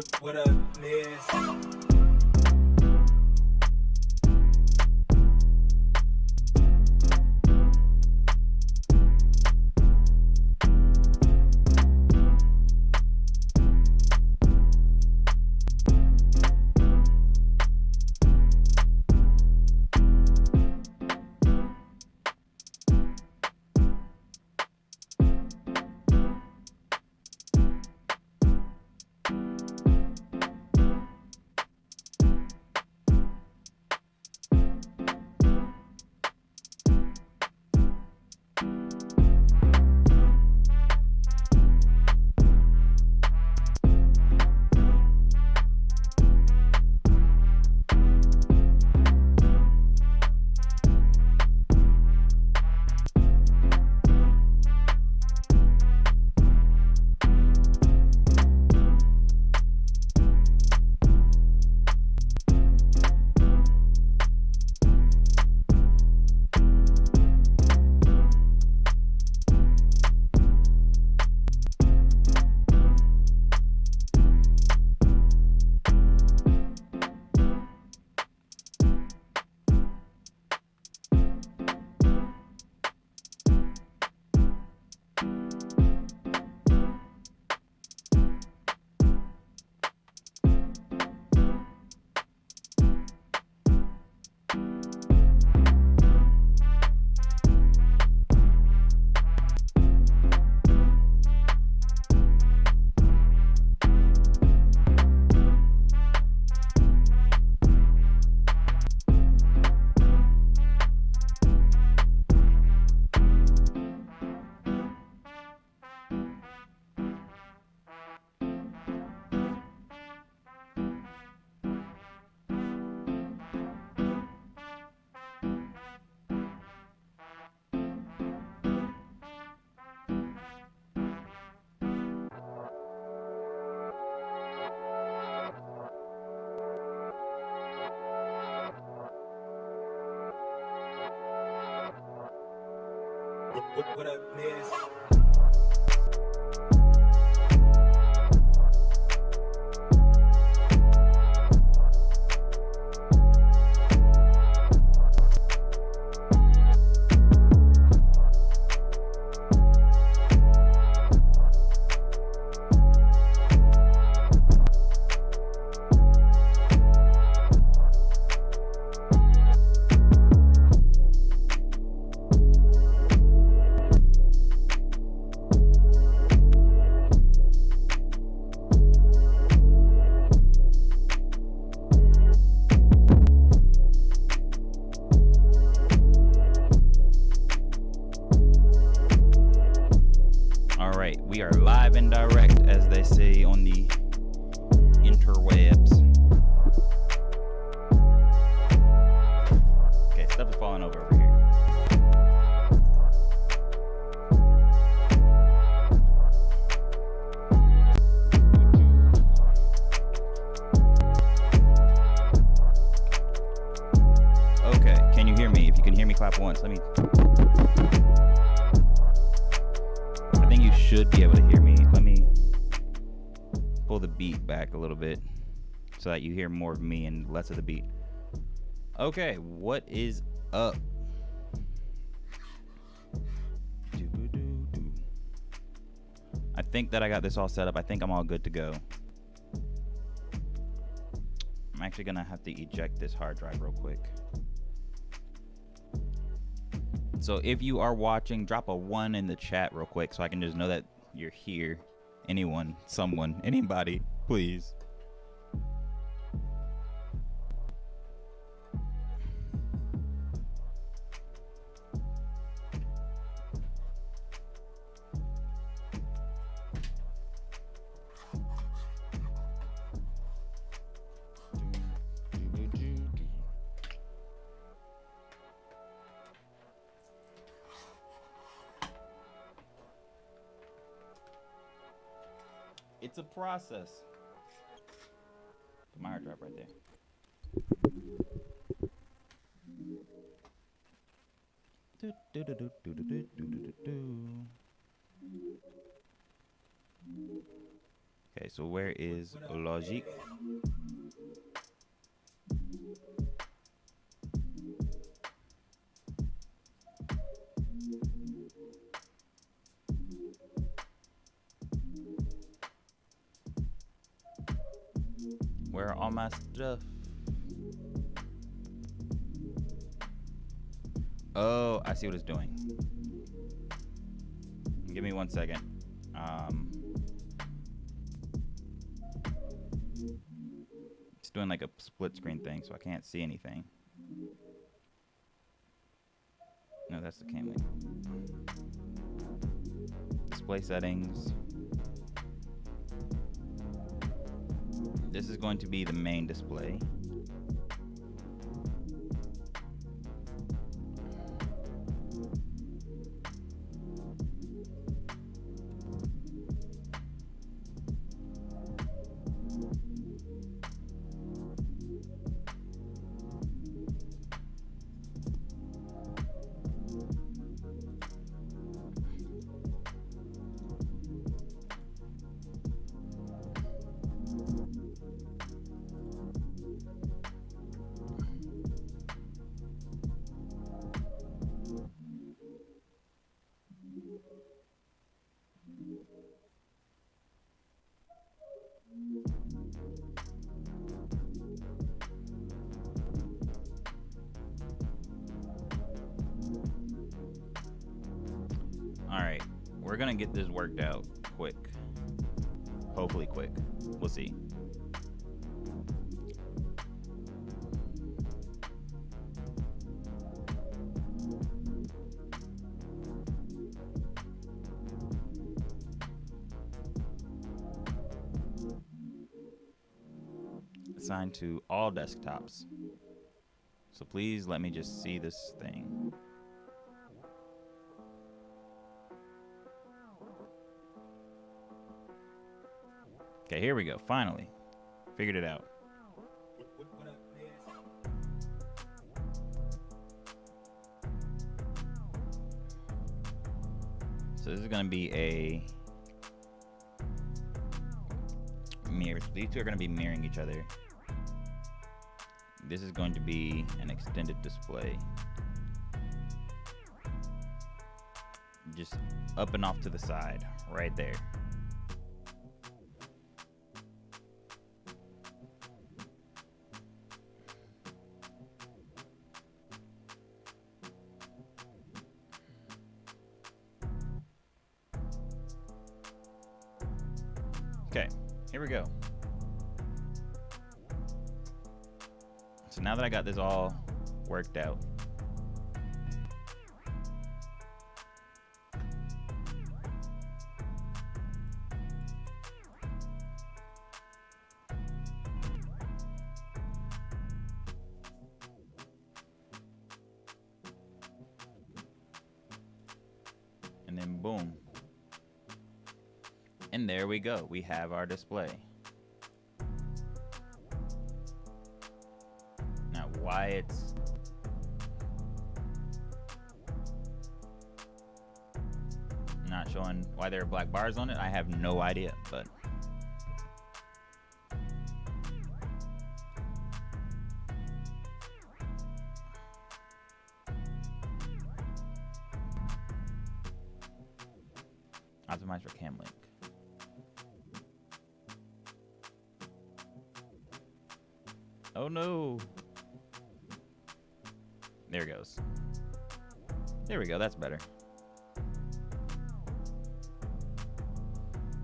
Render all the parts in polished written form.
What up, Liz? What up, Liz? We are live and direct, as they say on the interwebs. Okay, stuff is falling over here. Okay, can you hear me? If you can hear me, clap once. Let me... should be able to hear me. Let me pull the beat back a little bit so that you hear more of me and less of the beat. Okay, what is up? I think that I got this all set up. I think I'm all good to go. I'm actually gonna have to eject this hard drive real quick. So if you are watching, drop a 1 in the chat real quick so I can just know that you're here. Anyone, someone, anybody, please. It's a process. Put my hard drive right there. Okay, so where is Logique? Where are all my stuff? Oh, I see what it's doing. Give me 1 second. It's doing like a split screen thing, so I can't see anything. No, that's the cam link. Display settings. This is going to be the main display. Alright, we're gonna get this worked out quick. Hopefully quick. We'll see. Assigned to all desktops. So please let me just see this thing. Okay, here we go. Finally. Figured it out. So this is going to be a mirror. These two are going to be mirroring each other. This is going to be an extended display. Just up and off to the side, right there. Okay, here we go. So now that I got this all worked out, and then boom. And there we go. We have our display. Now, why it's not showing, why there are black bars on it, I have no idea, but optimize for cam link. Oh no. There it goes. There we go, that's better.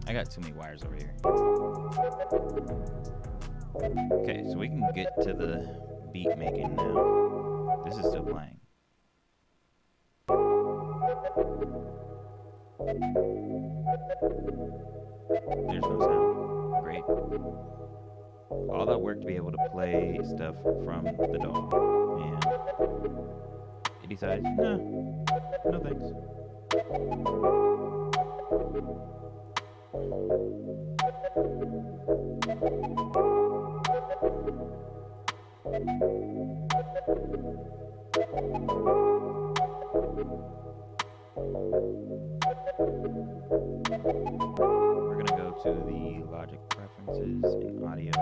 I got too many wires over here. Okay, so we can get to the beat making now. This is still playing. There's no sound. Great. All that work to be able to play stuff from the dog. And it decides, nah, no thanks. We're gonna go to the Logic preferences in audio.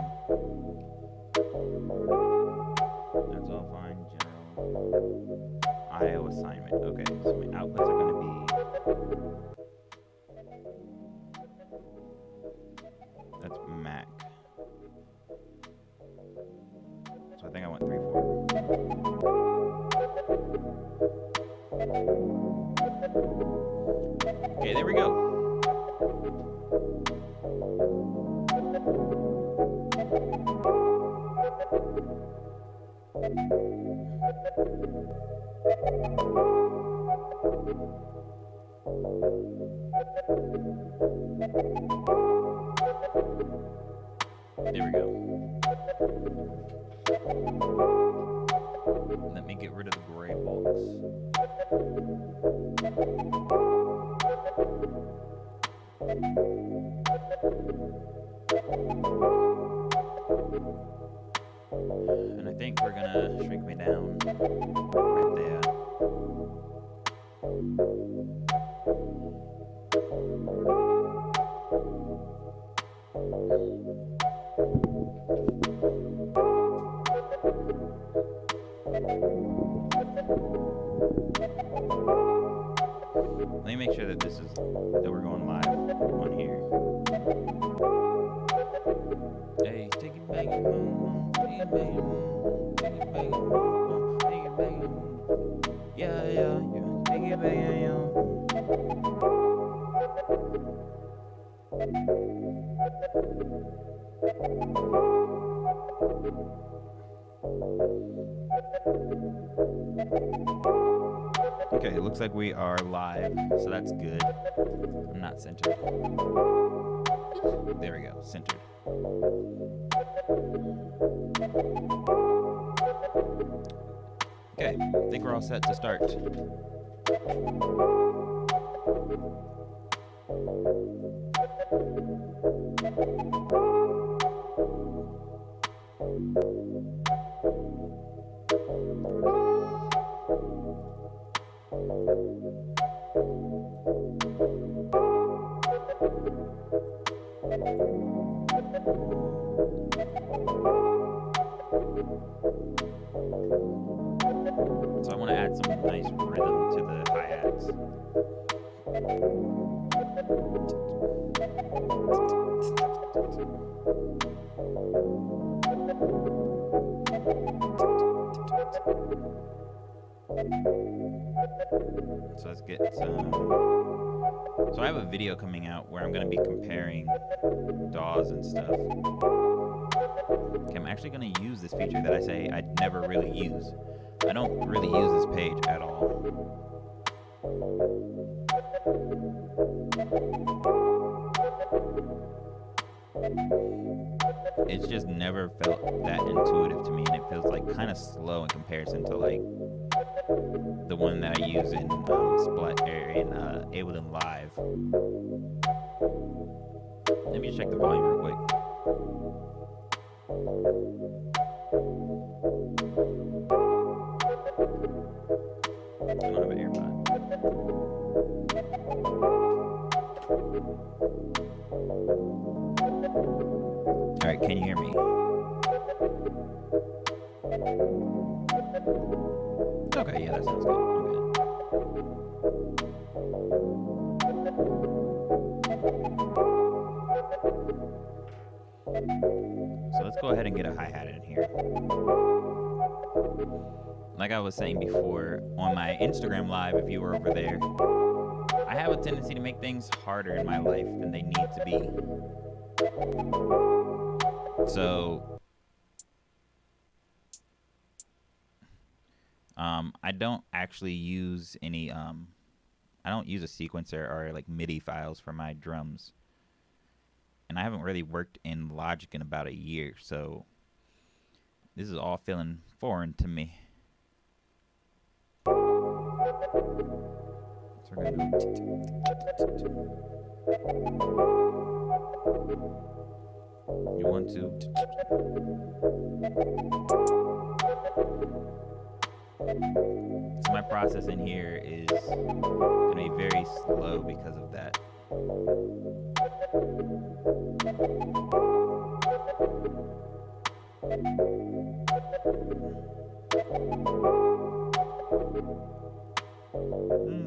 That's all fine. General. IO assignment. Okay, so my outputs are gonna be. That's Mac. So I think I want 3.4. Okay, there we go. There we go. Let me get rid of the gray box. And I think we're gonna shrink me down right there. Let me make sure that that we're going live on here. Hey, take it back, take it back, take it back, take it back. Yeah, take it back, Okay, it looks like we are live, so that's good. I'm not centered. There we go, centered. Okay, I think we're all set to start. So I want to add some nice rhythm to the hi-hats. So let's get some. So I have a video coming out where I'm going to be comparing DAWs and stuff. Okay, I'm actually going to use this feature that I say I'd never really use. I don't really use this page at all. It's just never felt that intuitive to me, and it feels like kind of slow in comparison to like the one that I use in Ableton Live. Let me just check the volume real quick. I don't have an AirPod. Alright, can you hear me? Okay, yeah, that sounds good. So let's go ahead and get a hi-hat in here. Like I was saying before, on my Instagram Live, if you were over there, I have a tendency to make things harder in my life than they need to be. So I don't actually use any I don't use a sequencer or like MIDI files for my drums. And I haven't really worked in Logic in about a year, so this is all feeling foreign to me. So we're gonna go. You want to. So my process in here is going to be very slow because of that.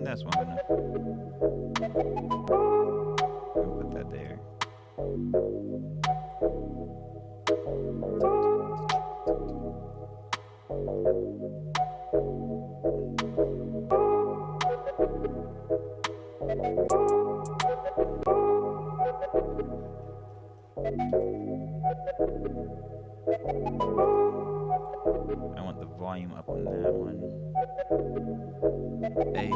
That's one enough. I'll put that there. I want the volume up on that one. Hey.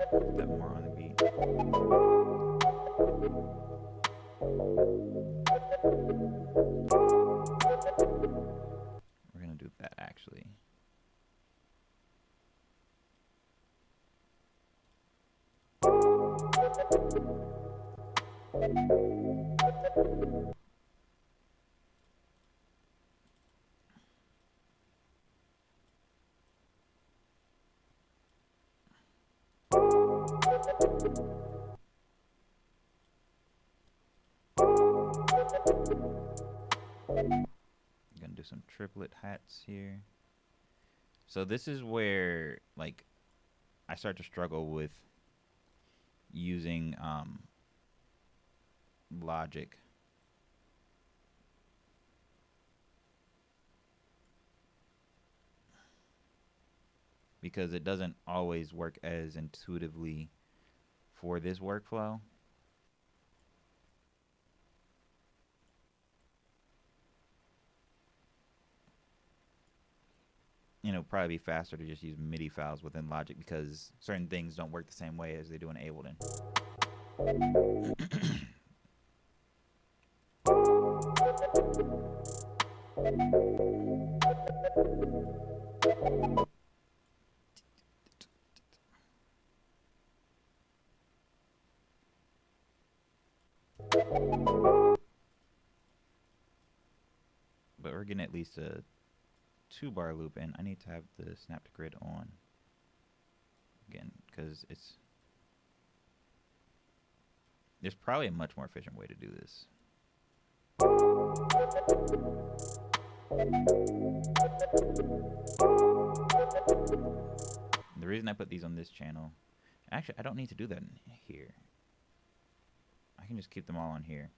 Put that more on the beat. We're gonna do that actually. I'm gonna do some triplet hats here. So this is where like I start to struggle with using Logic. Because it doesn't always work as intuitively for this workflow. You know, probably be faster to just use MIDI files within Logic because certain things don't work the same way as they do in Ableton. But we're getting at least a 2-bar loop, and I need to have the snap to grid on again because there's probably a much more efficient way to do this. The reason I put these on this channel, actually I don't need to do that in here. I can just keep them all on here,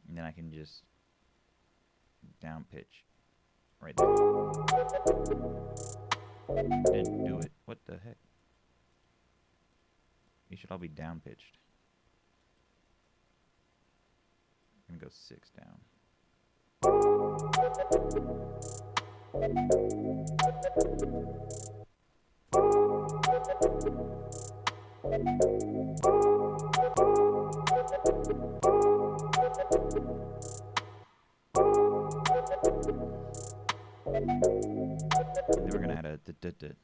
and then I can just down pitch right there. Didn't do it. What the heck? These should all be down pitched. I'm gonna go 6 down. And then we're gonna add a d-d-d.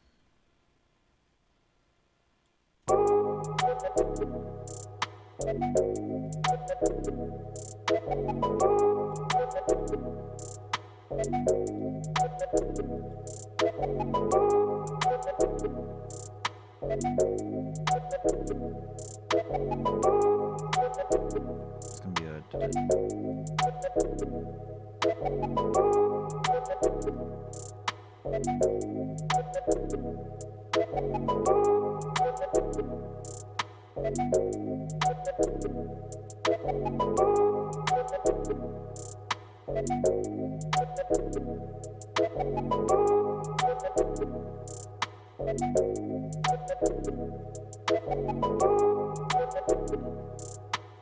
It's gonna be a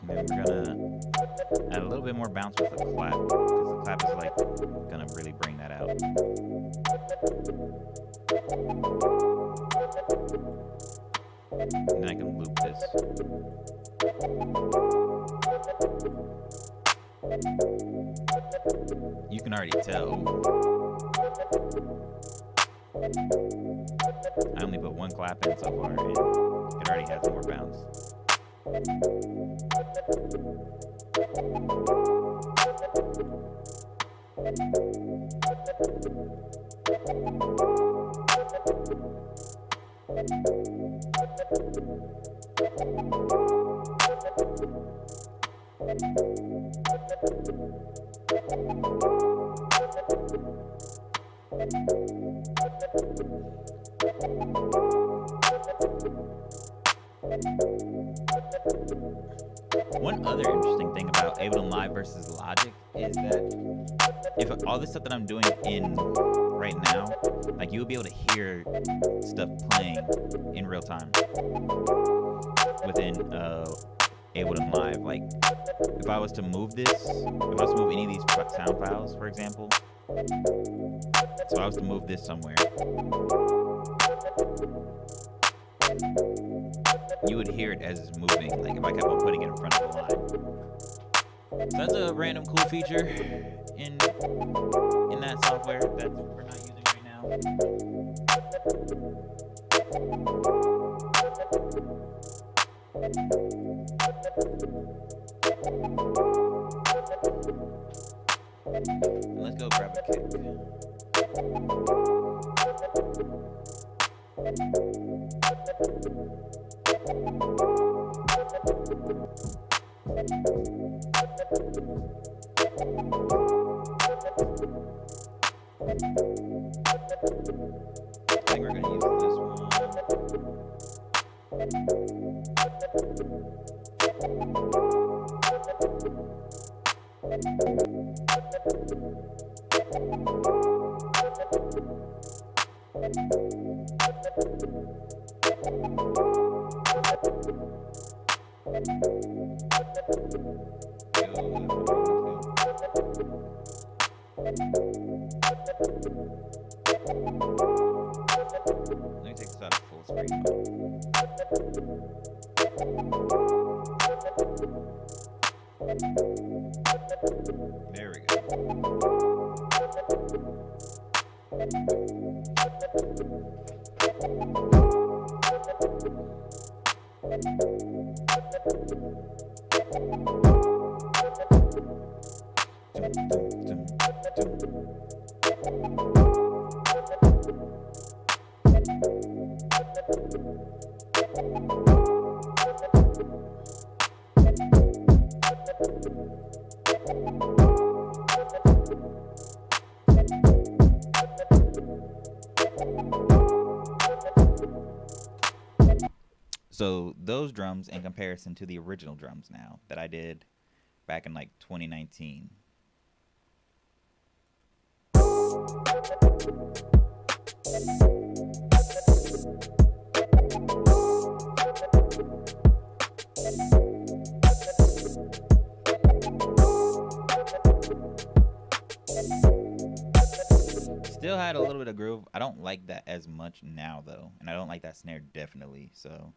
and then we're gonna Add a little bit more bounce with the clap, because the clap is like gonna really bring that out. And then I can loop this. You can already tell. I only put one clap in so far, and it already has more bounce. One other interesting thing about Ableton Live versus Logic is that if all this stuff that I'm doing in right now, like you'll be able to hear stuff playing in real time within Ableton Live. Like if I was to move this, if I was to move any of these sound files, for example, so I was to move this somewhere, you would hear it as it's moving, like if I kept on putting it in front of the line. So that's a random cool feature in that software that we're not using right now. Let's go grab a kick. I think we're going to use this one. Let me take this out of full screen mode. There we go. So those drums in comparison to the original drums now that I did back in like 2019. Still had a little bit of groove. I don't like that as much now though, and I don't like that snare definitely, so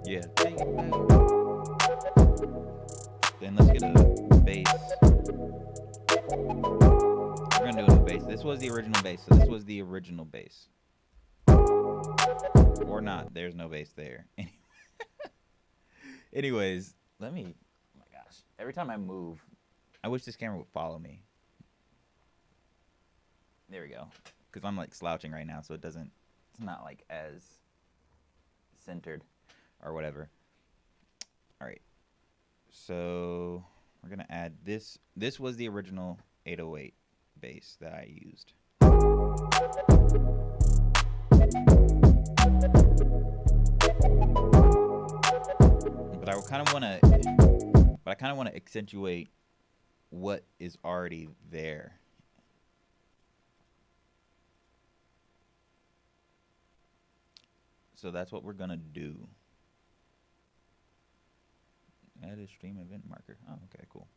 yeah, take it back. Then let's get a bass. We're gonna do a new bass. This was the original bass, so this was the original bass. Or not, there's no bass there. Anyways, let me, oh my gosh. Every time I move, I wish this camera would follow me. There we go. Because I'm like slouching right now, so it's not like as centered or whatever. All right. So we're going to add this. This was the original 808 bass that I used. But I kind of want to, accentuate what is already there. So that's what we're gonna do. Add a stream event marker. Oh, okay, cool.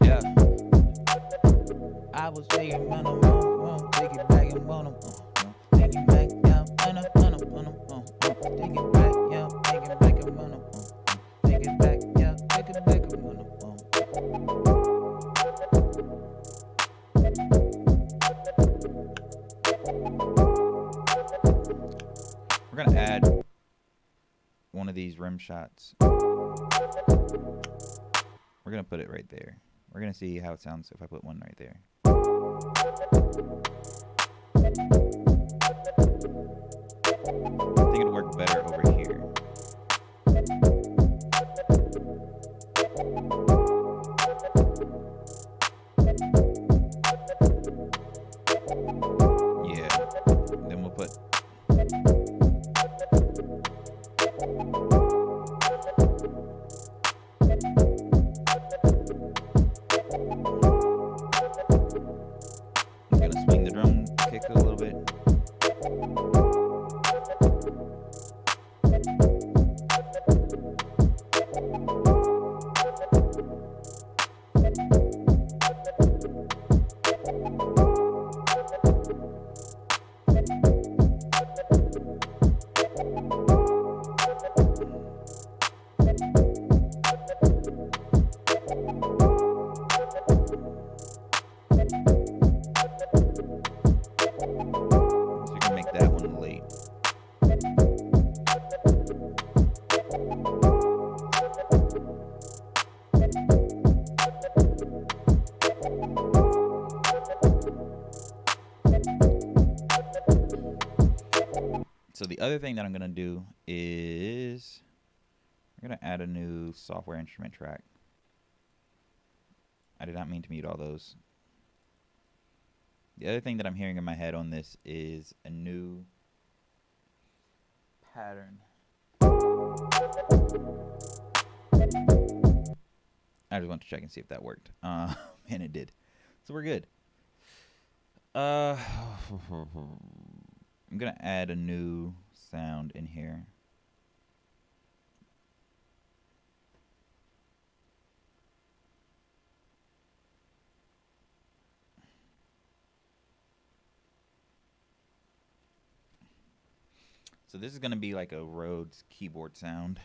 Yeah. I was taking man, take it back and want take it back, yeah, take it back, yeah, take it back and take it back, yeah, take it back and We're gonna add one of these rim shots. We're gonna put it right there. We're gonna see how it sounds if I put one right there. I think it'll work better over here. Yeah. Then we'll put a little bit. So the other thing that I'm going to do is I'm going to add a new software instrument track. I did not mean to mute all those. The other thing that I'm hearing in my head on this is a new pattern. I just want to check and see if that worked. And it did. So we're good. I'm going to add a new sound in here. So this is going to be like a Rhodes keyboard sound.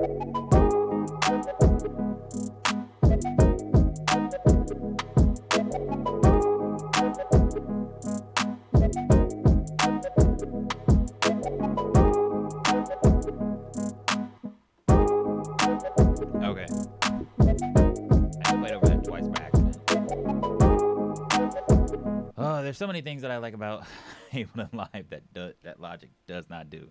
Okay. I played over that twice by accident. Oh, there's so many things that I like about Ableton Live that Logic does not do.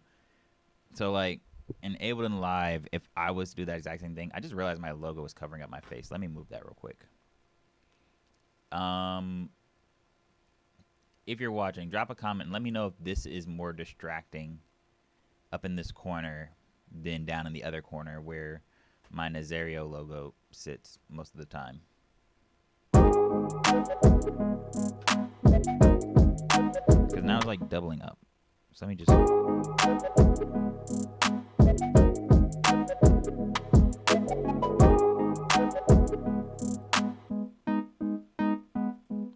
So, like, in Ableton Live, if I was to do that exact same thing, I just realized my logo was covering up my face. Let me move that real quick. If you're watching, drop a comment and let me know if this is more distracting up in this corner than down in the other corner where my Nazario logo sits most of the time. Because now it's like doubling up. So let me just...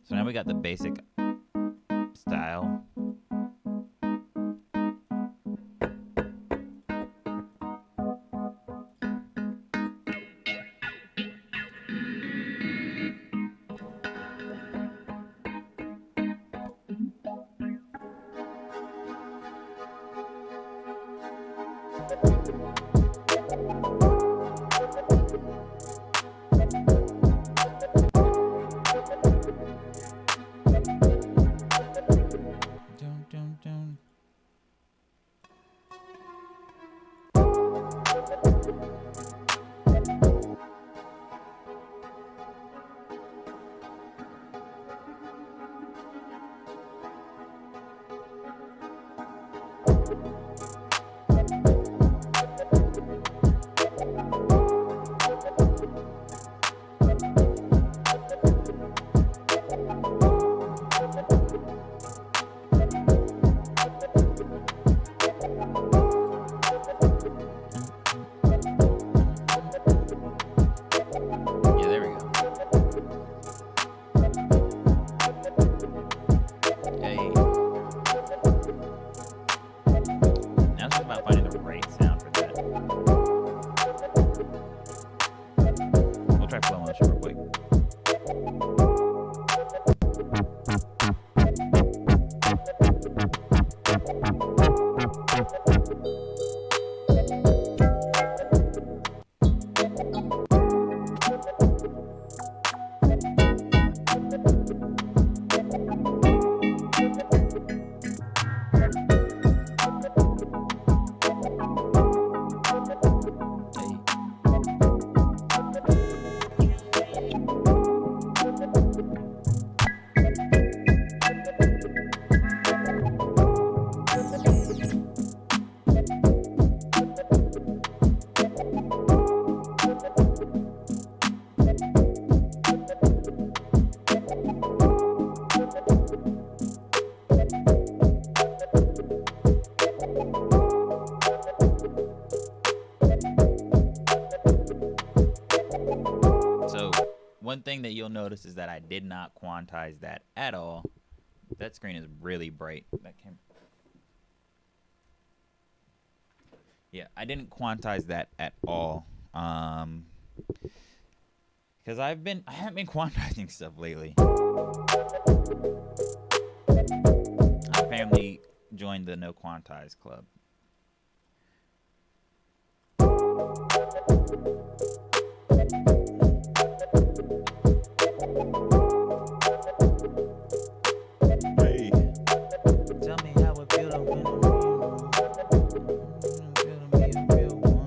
So now we got the basic style. One thing that you'll notice is that I did not quantize that at all. That screen is really bright. That camera. Yeah, I didn't quantize that at all. Because I haven't been quantizing stuff lately. I apparently joined the No Quantize Club. Hey, tell me how it feels to win a real one.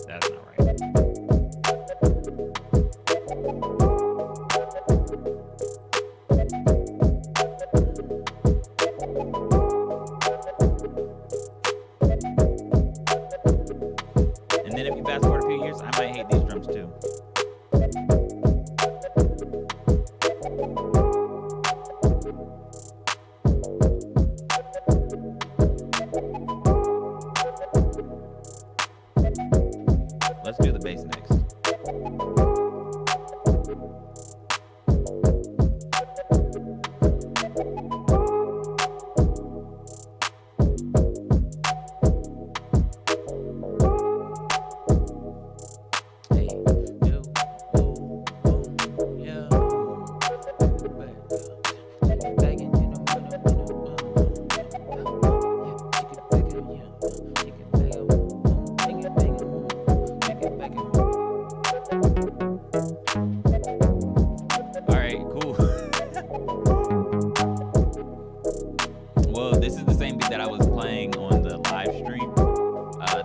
That's not right. you fast forward a few years, I might hate these drums too. Let's do the bass next.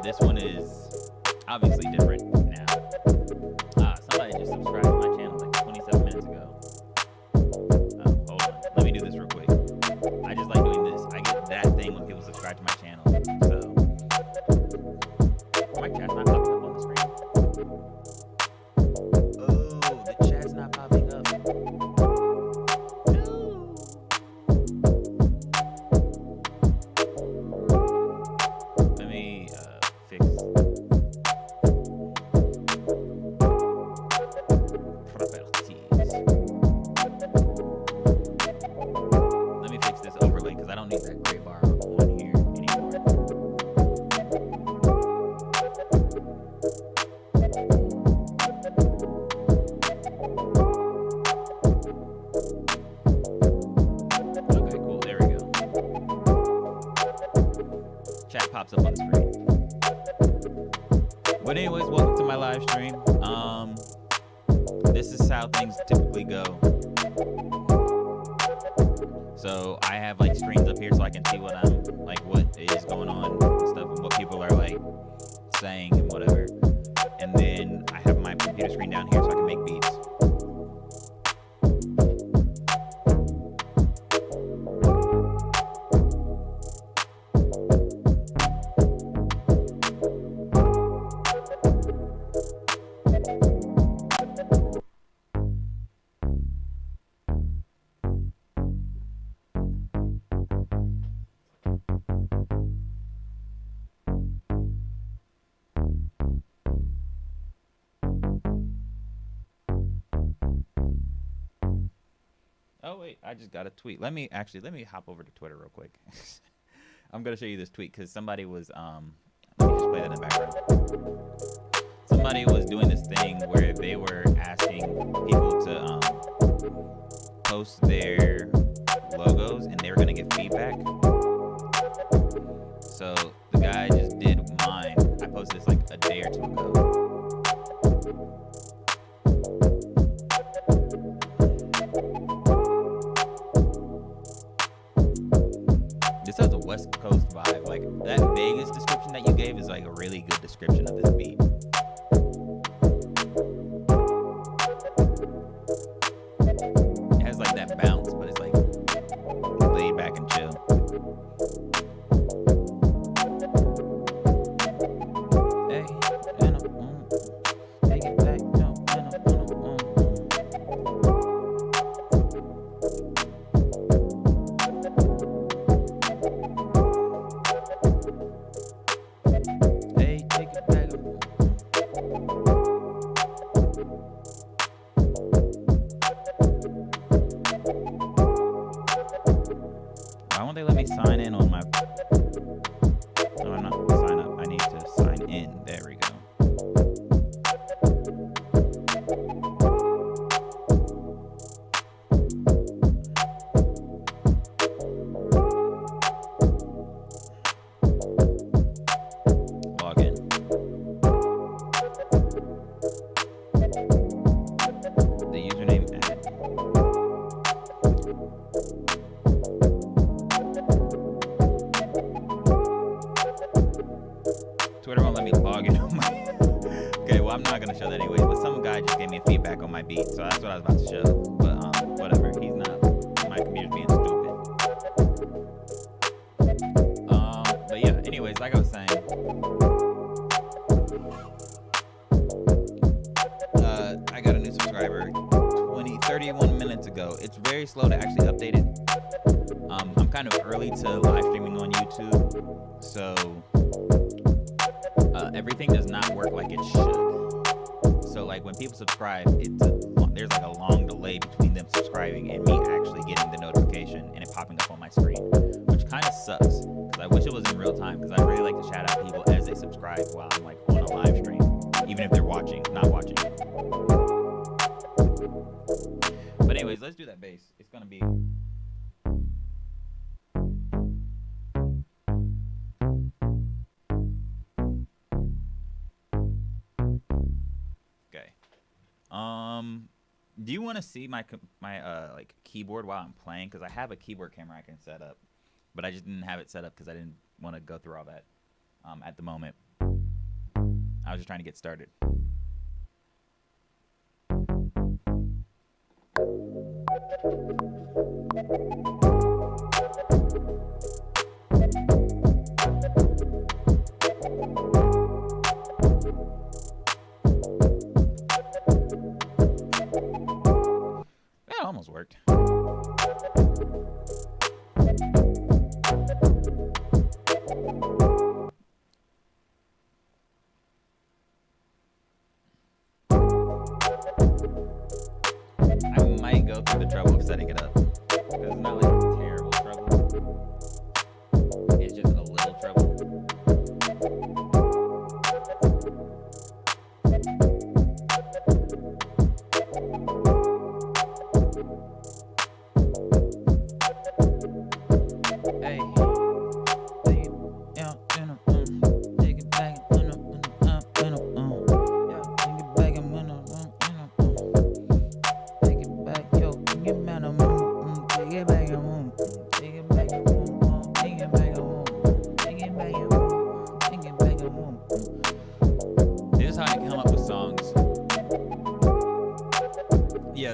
This one is obviously different now. Somebody just subscribed to my channel like 27 minutes ago. Hold on. Let me do this real quick. I just like doing this. I get that thing when people subscribe to my channel. So, my chat's not popping up on the screen. Oh, the chat's not popping up. Pops up on the screen. But anyways, welcome to my live stream. This is how things typically go. So I have like screens up here so I can see what is going on and stuff, and what people are like saying and whatever. And then I have my computer screen down here so I can make beats. Oh wait, I just got a tweet. Let me hop over to Twitter real quick. I'm gonna show you this tweet because somebody was let me just play that in the background. Somebody was doing this thing where they were asking people to post their logos and they were gonna get feedback. So the guy just did mine. I posted this like a day or two ago. This has a West Coast vibe. Like that Vegas description that you gave is like a really good description of this beat. It has like that bounce, but it's like laid back and chill. Hey, take it back, Why won't they let me sign in on my... No, I'm not sign up. I need to sign in. There we go. Log in. The username add. Twitter won't let me log in on my... Okay, well, I'm not going to show that anyways, but some guy just gave me a feedback on my beat, so that's what I was about to show. But, whatever. He's not... My computer's being stupid. But yeah, anyways, like I was saying... it's very slow to actually update it. I'm kind of early to live streaming on YouTube, so everything does not work like it should. So like when people subscribe, there's like a long delay between them subscribing and me actually getting the notification and it popping up on my screen, which kind of sucks because I wish it was in real time, because I really like to shout out people as they subscribe while I'm like on a live stream, even if they're not watching. But anyways, let's do that bass. It's gonna be. Do you want to see my like keyboard while I'm playing? Because I have a keyboard camera I can set up, but I just didn't have it set up because I didn't want to go through all that at the moment. I was just trying to get started. Almost worked. I might go through the trouble of setting it up. It's not like terrible trouble. It's just a little trouble.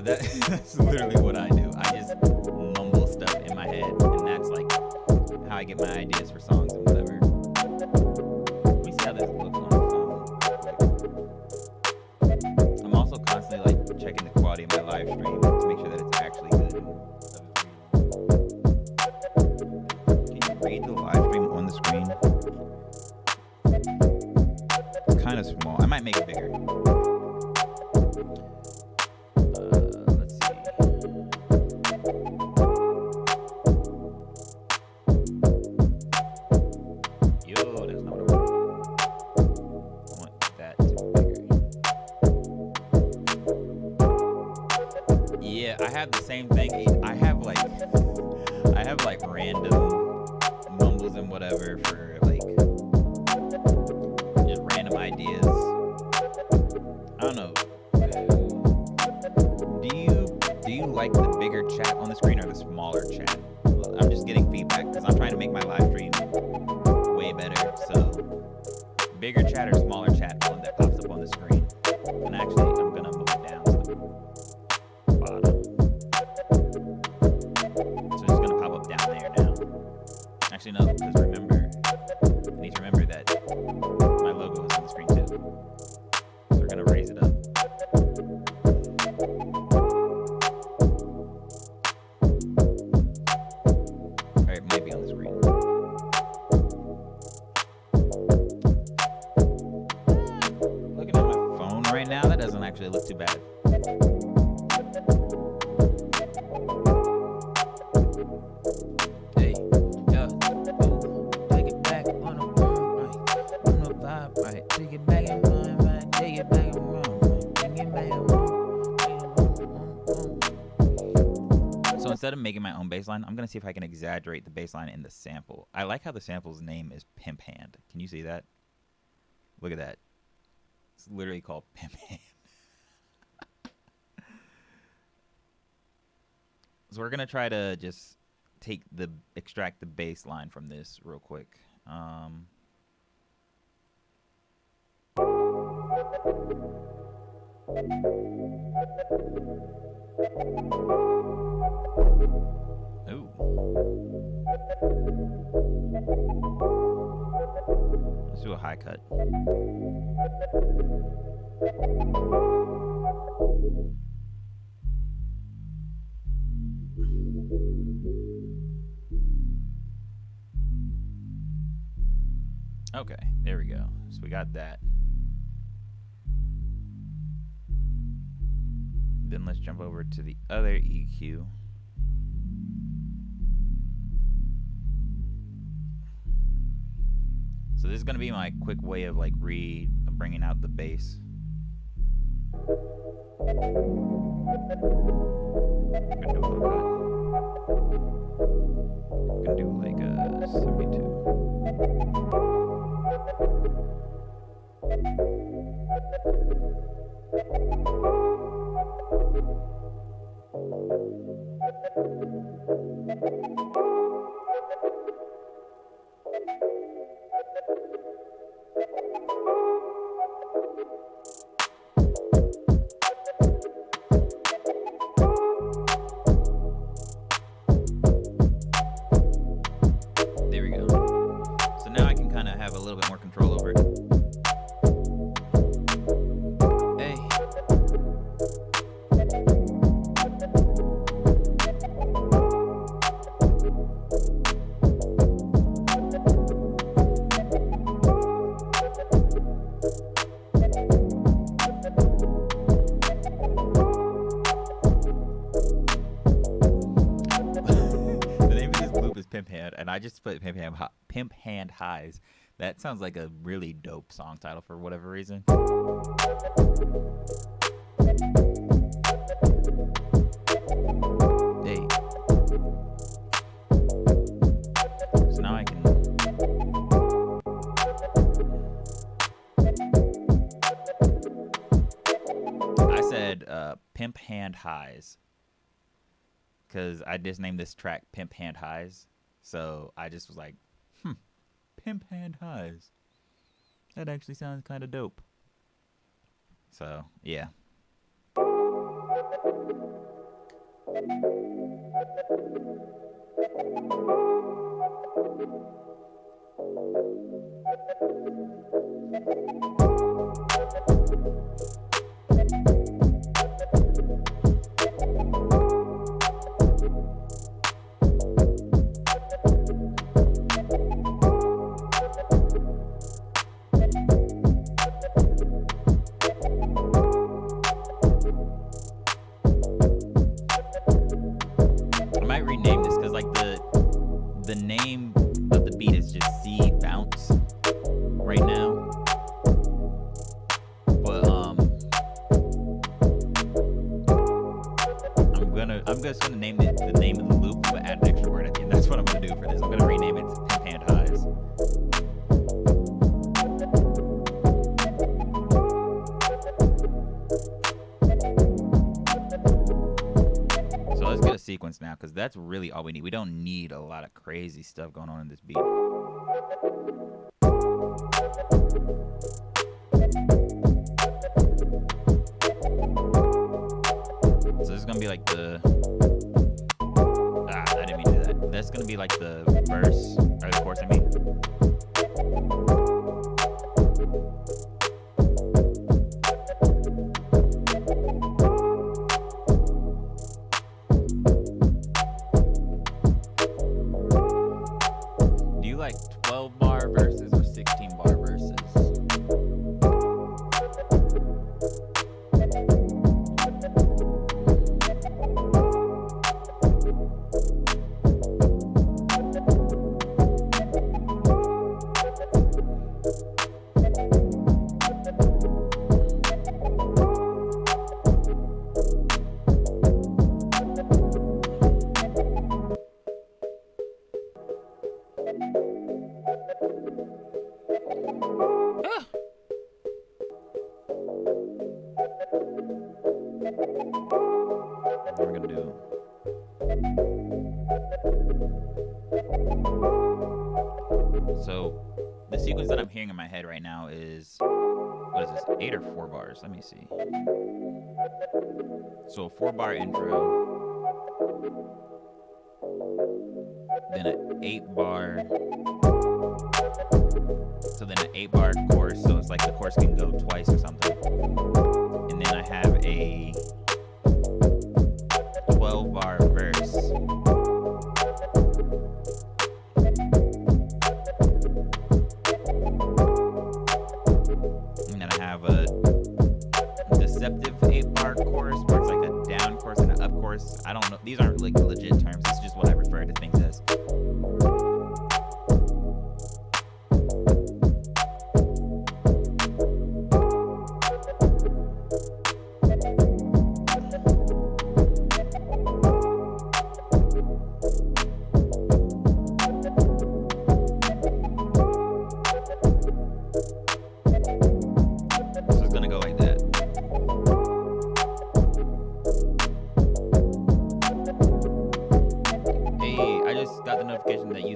That's literally what I do. I just mumble stuff in my head, and that's like how I get my ideas for songs and whatever. Let me see how this looks on the phone. I'm also constantly like checking the quality of my live stream to make sure that it's actually good. Can you read the live stream on the screen? It's kind of small. I might make it bigger. Same thing. I have like random mumbles and whatever for like just random ideas. I don't know. Do you like the bigger chat on the screen or the smaller chat? I'm just getting feedback because I'm trying to make my live stream way better. So bigger chat or smaller chat, one that pops up on the screen. And actually, I'm gonna move it down to the bottom. Actually, no, because remember, I need to remember that my logo is on the screen too. So we're going to raise it up. Alright, it might be on the screen. Looking at my phone right now, that doesn't actually look too bad. Instead of making my own bass line, I'm going to see if I can exaggerate the bass line in the sample. I like how the sample's name is Pimp Hand. Can you see that? Look at that. It's literally called Pimp Hand. So we're going to try to just extract the bass line from this real quick. Ooh. Let's do a high cut. Okay, there we go. So we got that. Then let's jump over to the other EQ. So this is going to be my quick way of like bringing out the bass. I'm gonna do a low cut. I'm gonna do like a 72. There we go. So now I can kind of have a little bit more control over it. Hey. Pimp Hand, and I just put Pimp Hand Highs. That sounds like a really dope song title for whatever reason. Hey. So now I can. I said Pimp Hand Highs because I just named this track Pimp Hand Highs. So I just was like, Pimp Hand Highs. That actually sounds kind of dope. So, yeah. Rename this because like the name of the beat is just C Bounce right now, but I'm just gonna name it the name of the loop but add an extra word at the end. That's what I'm gonna do for this. I'm gonna rename it Pimp Hand Highs. Let's get a sequence now, because that's really all we need. We don't need a lot of crazy stuff going on in this beat. So this is gonna be like the I didn't mean to do that. That's gonna be like the verse or the chorus, I mean. Like 12 bar verses or 16 bar verses? What we're gonna do. So the sequence that I'm hearing in my head right now is, what is this, 8 or 4 bars? Let me see. So a 4-bar intro, then an 8-bar, so then an 8-bar chorus, so it's like the chorus can go twice or something. And then I have a 12-bar verse. have a deceptive 8-bar chorus where it's like a down chorus and an up chorus. I don't know. These aren't like legit terms. This is just what I refer to things as.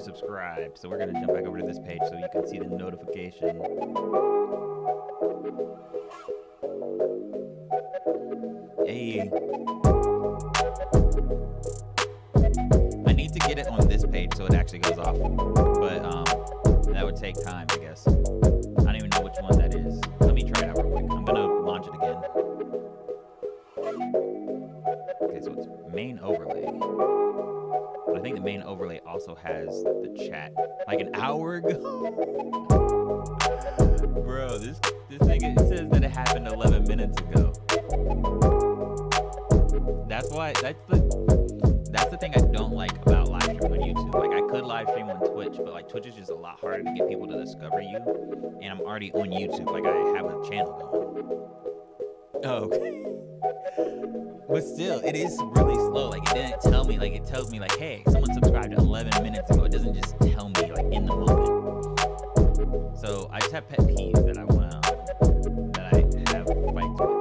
Subscribed, so we're gonna jump back over to this page so you can see the notification. Hey, I need to get it on this page so it actually goes off, but that would take time, I guess. I don't even know which one that is. Let me try it out real quick. I'm gonna launch it again. Okay, so it's main overlay. But I think the main overlay also has the chat. Like an hour ago? Bro, this thing, it says that it happened 11 minutes ago. That's the thing I don't like about live streaming on YouTube. Like, I could live stream on Twitch, but like Twitch is just a lot harder to get people to discover you. And I'm already on YouTube, like I have a channel going. Oh, okay. But still, it is really slow. Like, it didn't tell me, like, it tells me, like, hey, someone subscribed 11 minutes ago. It doesn't just tell me, like, in the moment. So, I just have pet peeves that I have fights with.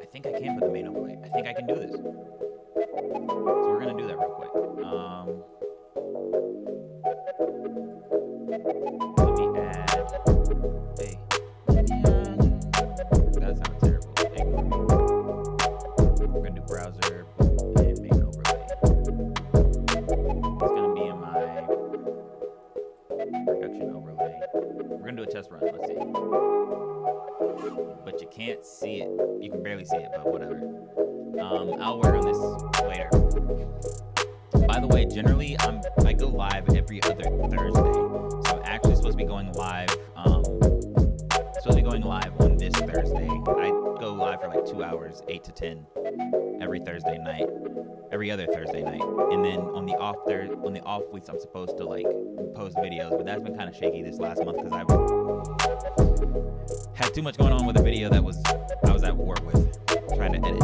I think I can put the main overlay. I think I can do this. So, we're going to do that real quick. Let me add that sounds terrible. Ignore me. We're gonna do browser and main overlay. It's gonna be in my production overlay. We're gonna do a test run. Let's see. But you can't see it. You can barely see it, but whatever. I'll work on this later. By the way, generally I go live every other Thursday, so I'm actually supposed to be going live. On this Thursday. I go live for like 2 hours, 8 to 10, every Thursday night, every other Thursday night, and then on the off weeks I'm supposed to like post videos, but that's been kind of shaky this last month because I've had too much going on with a video that I was at war with, trying to edit.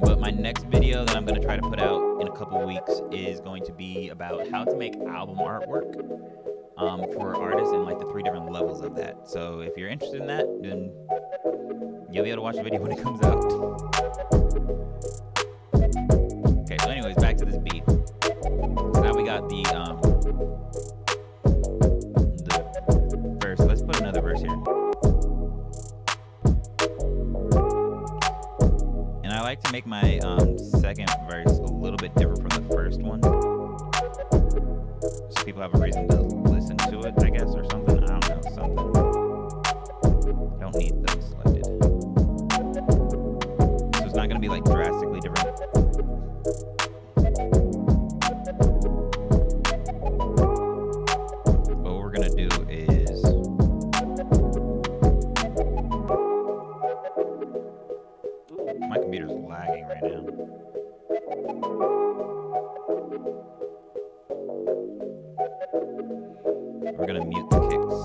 But my next video that I'm going to try to put out in a couple weeks is going to be about how to make album artwork. For artists and like the 3 different levels of that. So if you're interested in that, then you'll be able to watch the video when it comes out. Okay, so anyways, back to this beat. So now we got the verse. Let's put another verse here. And I like to make my second verse a little bit different from the first one, so people have a reason to listen to it, I guess, or something. I don't know, something. Don't need those selected. So it's not going to be like drastically different. But what we're going to do is my computer's lagging right now. We're gonna mute the kicks.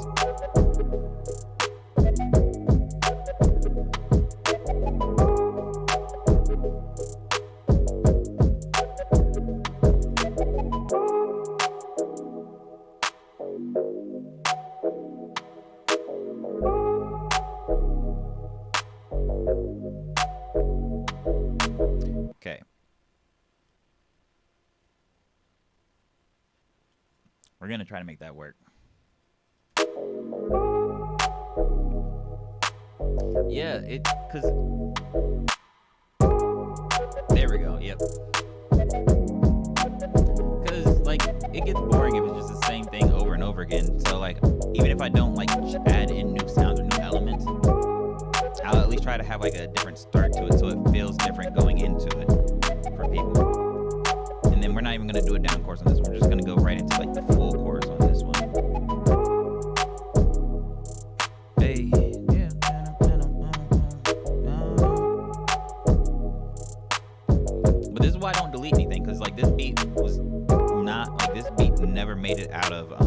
Okay. We're gonna try to make that work. Yeah, cause there we go. Yep. Cause like it gets boring if it's just the same thing over and over again. So like even if I don't like add in new sounds or new elements, I'll at least try to have like a different start to it so it feels different going into it for people. And then we're not even gonna do a down chorus on this one. We're just gonna go right into like the full chorus on this one. made it out of. I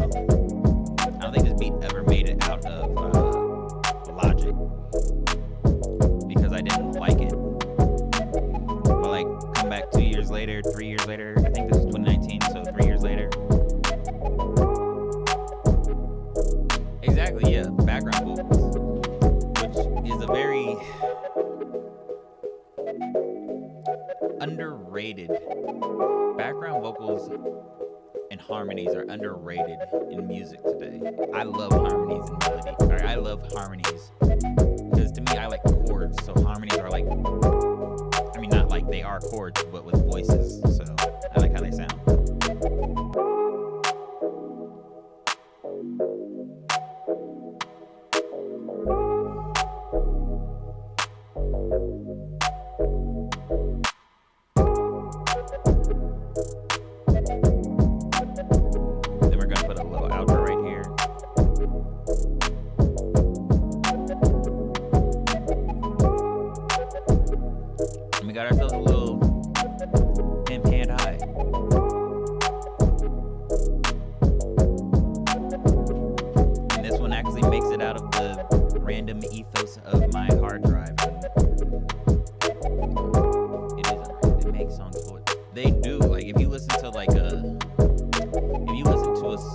don't think this beat ever made it out of Logic because I didn't like it. But like, come back 2 years later, 3 years later. I think this is 2019, so 3 years later. Exactly, yeah. Background vocals, which is a very underrated. Background vocals and harmonies are underrated in music today. I love harmonies and melody. Or I love harmonies because to me, I like chords. So harmonies are like, I mean, not like they are chords, but with voices. So I like how they sound. Got ourselves a little pimp hand high. And this one actually makes it out of the random ethos of my hard drive. It isn't. They make songs for it. They do. Like if you listen to like a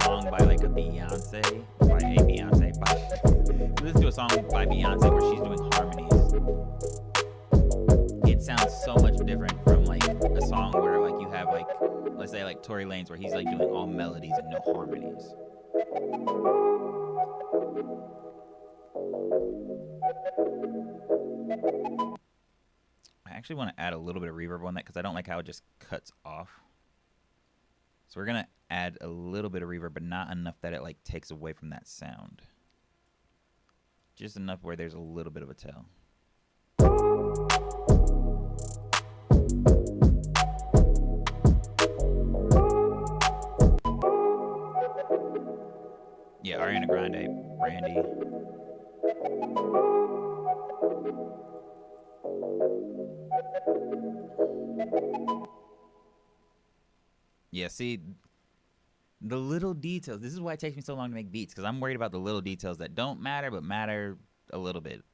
song by like a Beyonce, if you listen to a song by Beyonce where she's doing harmonies. It sounds so much different from like a song where like you have like, let's say like Tory Lanez where he's like doing all melodies and no harmonies. I actually want to add a little bit of reverb on that because I don't like how it just cuts off. So we're gonna add a little bit of reverb, but not enough that it like takes away from that sound. Just enough where there's a little bit of a tail. Yeah, Ariana Grande, Brandy. Yeah, see, the little details. This is why it takes me so long to make beats, because I'm worried about the little details that don't matter, but matter a little bit.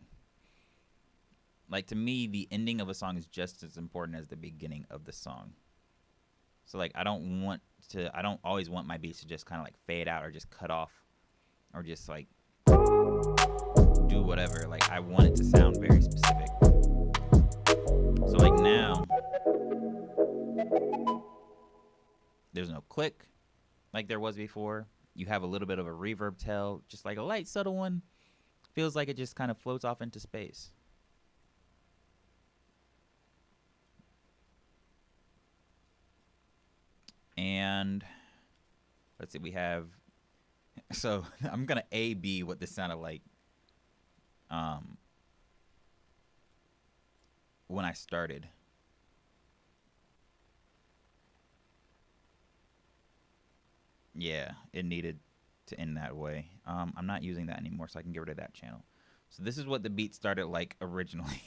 Like, to me, the ending of a song is just as important as the beginning of the song. So, like, I don't always want my beats to just kind of, like, fade out or just cut off. Or just like do whatever. Like I want it to sound very specific. So like now there's no click like there was before. You have a little bit of a reverb tail, just like a light subtle one. Feels like it just kind of floats off into space. And let's see, we have. So I'm gonna A/B what this sounded like when I started. Yeah, it needed to end that way. I'm not using that anymore, so I can get rid of that channel. So this is what the beat started like originally.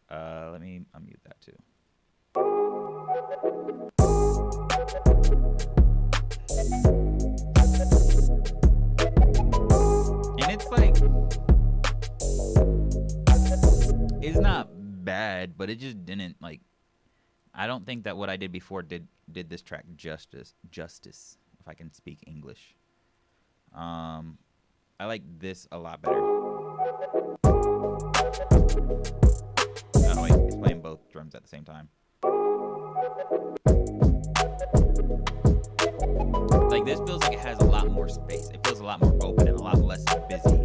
Let me unmute that too. And it's like, it's not bad, but it just didn't like, I don't think that what I did before did this track justice, if I can speak English. I like this a lot better. Oh wait, it's playing both drums at the same time. Like this feels like it has a lot more space. It feels a lot more open and a lot less busy.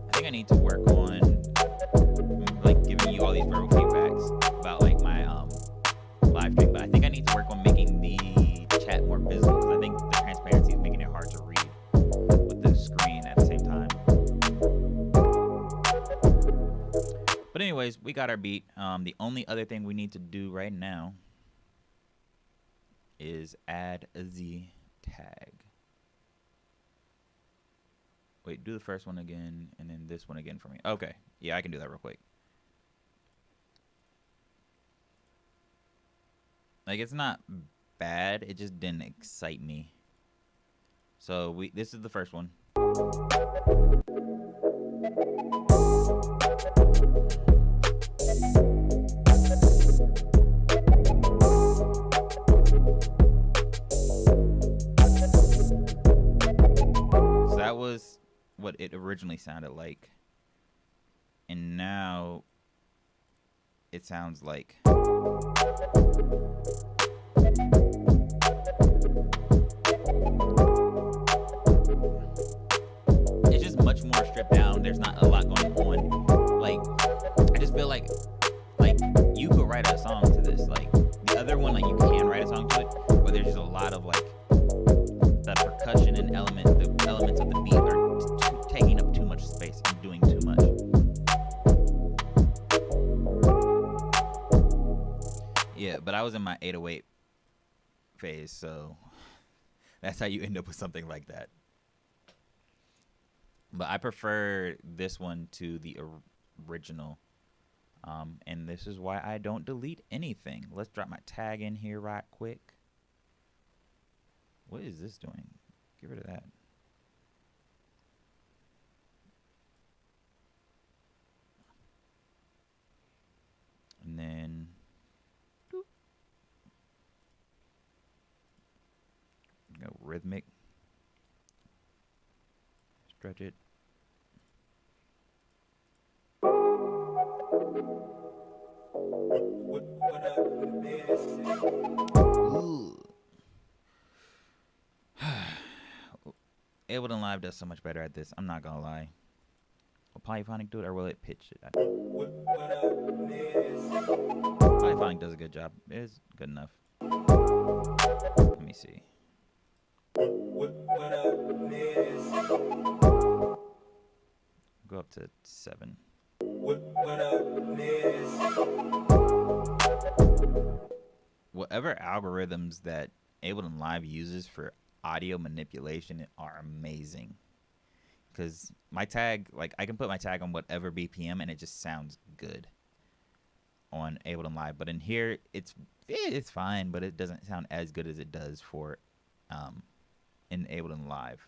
I think I need to work on like giving you all these verbal feedbacks about like my live stream, but I think I need to work on making the chat more visible because I think the transparency is making it hard to read with the screen at the same time. But anyways, we got our beat. The only other thing we need to do right now is add a Z tag. Wait, do the first one again, and then this one again for me. Okay. Yeah, I can do that real quick. Like, it's not bad. It just didn't excite me. So this is the first one. So that was what it originally sounded like. And now it sounds like. It's just much more stripped down. There's not a lot going on. Like, I just feel like you could write a song to this. Like, the other one, like, you can write a song to it, but there's just a lot of, like, the percussion and the elements of the beat are taking up too much space and doing too much. Yeah, but I was in my 808 phase, so that's how you end up with something like that. But I prefer this one to the original. And this is why I don't delete anything. Let's drop my tag in here right quick. What is this doing? Get rid of that. And then go rhythmic. Stretch it. Ooh. Ableton Live does so much better at this. I'm not gonna lie. Will Polyphonic do it, or will it pitch it? Polyphonic does a good job. It's good enough. Let me see. Go up to 7. Whatever algorithms that Ableton Live uses for audio manipulation are amazing. Because my tag, like, I can put my tag on whatever BPM and it just sounds good on Ableton Live. But in here, it's fine, but it doesn't sound as good as it does for in Ableton Live.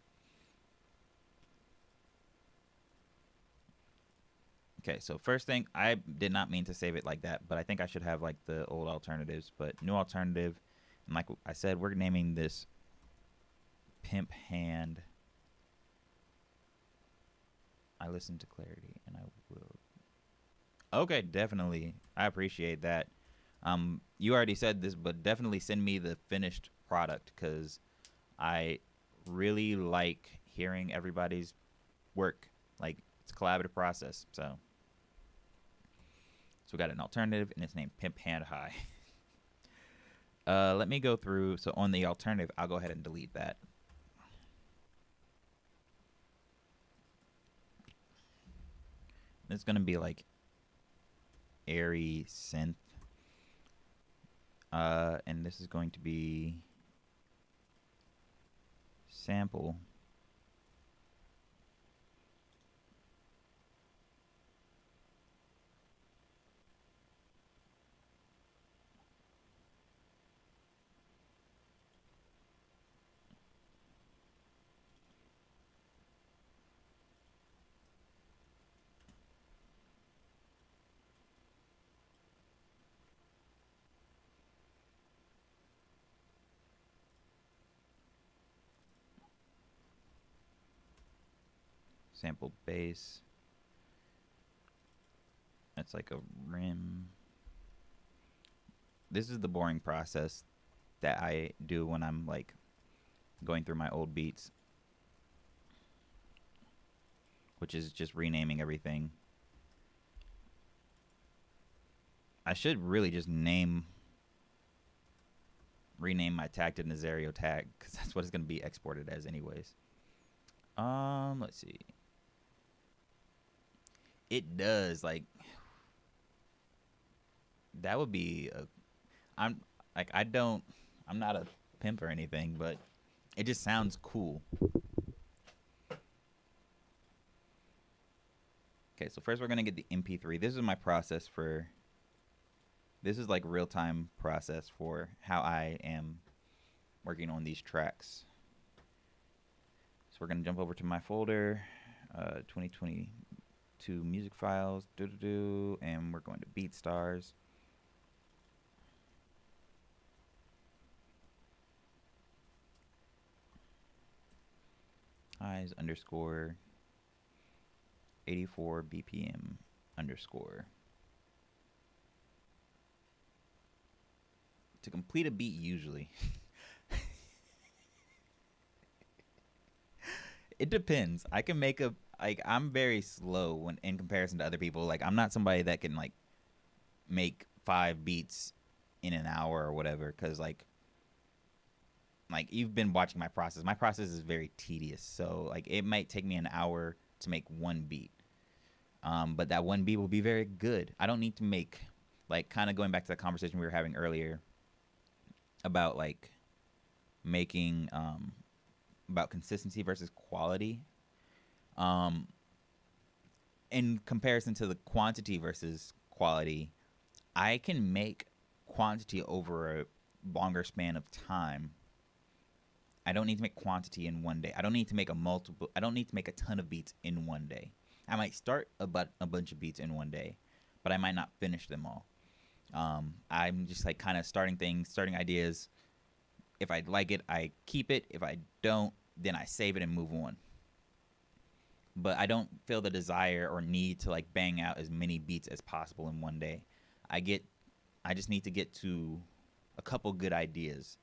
Okay, so first thing, I did not mean to save it like that, but I think I should have like the old alternatives, but new alternative. And like I said, we're naming this Pimp Hand. I listen to clarity and I will. Okay, definitely. I appreciate that. You already said this, but definitely send me the finished product because I really like hearing everybody's work. Like, it's a collaborative process. So we got an alternative and it's named Pimp Hand High. Let me go through. So on the alternative, I'll go ahead and delete that. It's gonna be like airy synth. And this is going to be sample. Sample bass. That's like a rim. This is the boring process that I do when I'm like going through my old beats, which is just renaming everything. I should really just rename my tag to Nazario tag because that's what it's going to be exported as anyways. Let's see. It does, like, that would be I'm not a pimp or anything, but it just sounds cool. Okay, so first we're gonna get the MP3. This is my process for. This is like real-time process for how I am working on these tracks. So we're gonna jump over to my folder, 2022 music files, and we're going to BeatStars. Highs underscore 84 BPM underscore. To complete a beat, usually. It depends. I can make a, like, I'm very slow when in comparison to other people. Like, I'm not somebody that can, like, make 5 beats in an hour or whatever, because, like, you've been watching my process. My process is very tedious, so, like, it might take me an hour to make 1 beat. But that 1 beat will be very good. I don't need to make, like, kind of going back to the conversation we were having earlier about, like, making, about consistency versus quality. In comparison to the quantity versus quality, I can make quantity over a longer span of time. I don't need to make quantity in one day. I don't need to make I don't need to make a ton of beats in one day. I might start a bunch of beats in one day, but I might not finish them all. I'm just like kind of starting things, starting ideas. If I like it, I keep it. If I don't, then I save it and move on. But I don't feel the desire or need to like bang out as many beats as possible in one day. I just need to get to a couple good ideas,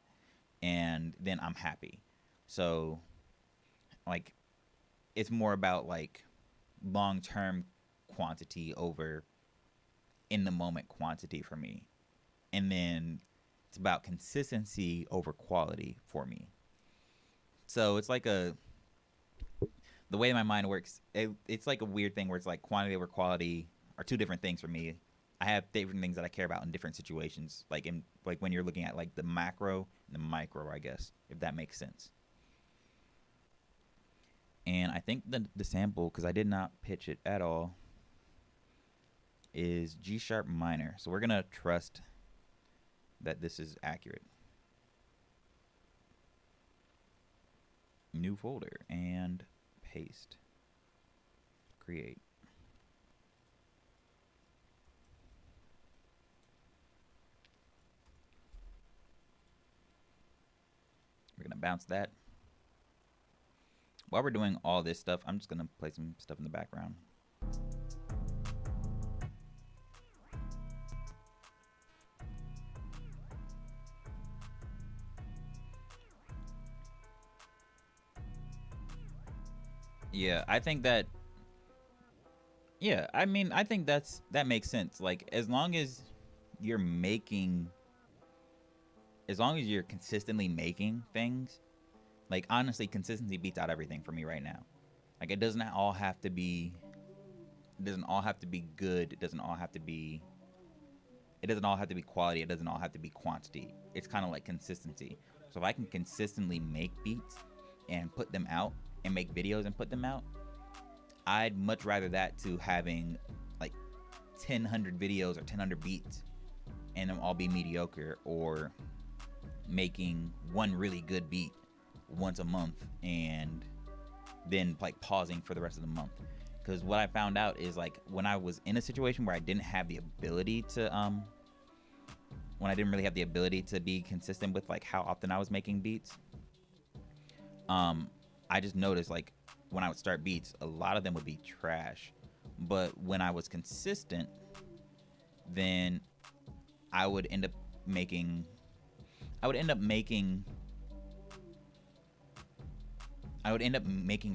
and then I'm happy. So, like, it's more about like long-term quantity over in the moment quantity for me. And then it's about consistency over quality for me. So it's like the way my mind works, it's like a weird thing where it's like quantity over quality are two different things for me. I have different things that I care about in different situations, like when you're looking at like the macro and the micro, I guess, if that makes sense. And I think the sample, because I did not pitch it at all, is G sharp minor. So we're gonna trust that this is accurate. New folder and paste. Create. We're gonna bounce that. While we're doing all this stuff, I'm just gonna play some stuff in the background. Yeah, I think that. Yeah, I mean, I think that makes sense. Like, as long as you're consistently making things, like, honestly, consistency beats out everything for me right now. Like, it doesn't all have to be good. It doesn't all have to be quality. It doesn't all have to be quantity. It's kind of like consistency. So if I can consistently make beats and put them out and make videos and put them out, I'd much rather that to having like 1,000 videos or 1,000 beats and them all be mediocre, or making one really good beat once a month and then like pausing for the rest of the month. Because what I found out is, like, when I was in a situation where I didn't have the ability to when I didn't really have the ability to be consistent with like how often I was making beats, I just noticed, like, when I would start beats, a lot of them would be trash. But when I was consistent, then I would end up making a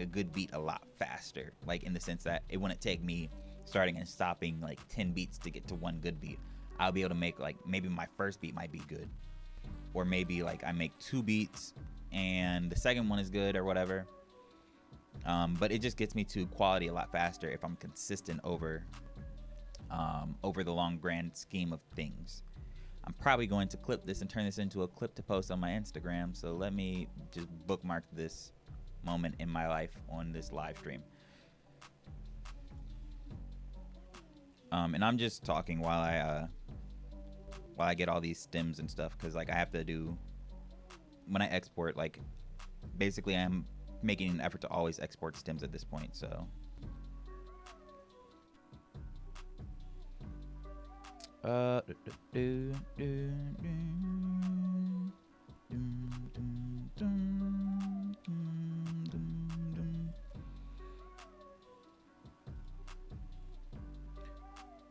good beat a lot faster. Like, in the sense that it wouldn't take me starting and stopping like 10 beats to get to one good beat. I'll be able to make, like, maybe my first beat might be good, or maybe like I make 2 beats and the second one is good or whatever. But it just gets me to quality a lot faster if I'm consistent over the long grand scheme of things. I'm probably going to clip this and turn this into a clip to post on my Instagram. So let me just bookmark this moment in my life on this live stream. And I'm just talking while I get all these stems and stuff, because like I have to do when I export, like basically I'm making an effort to always export stems at this point. So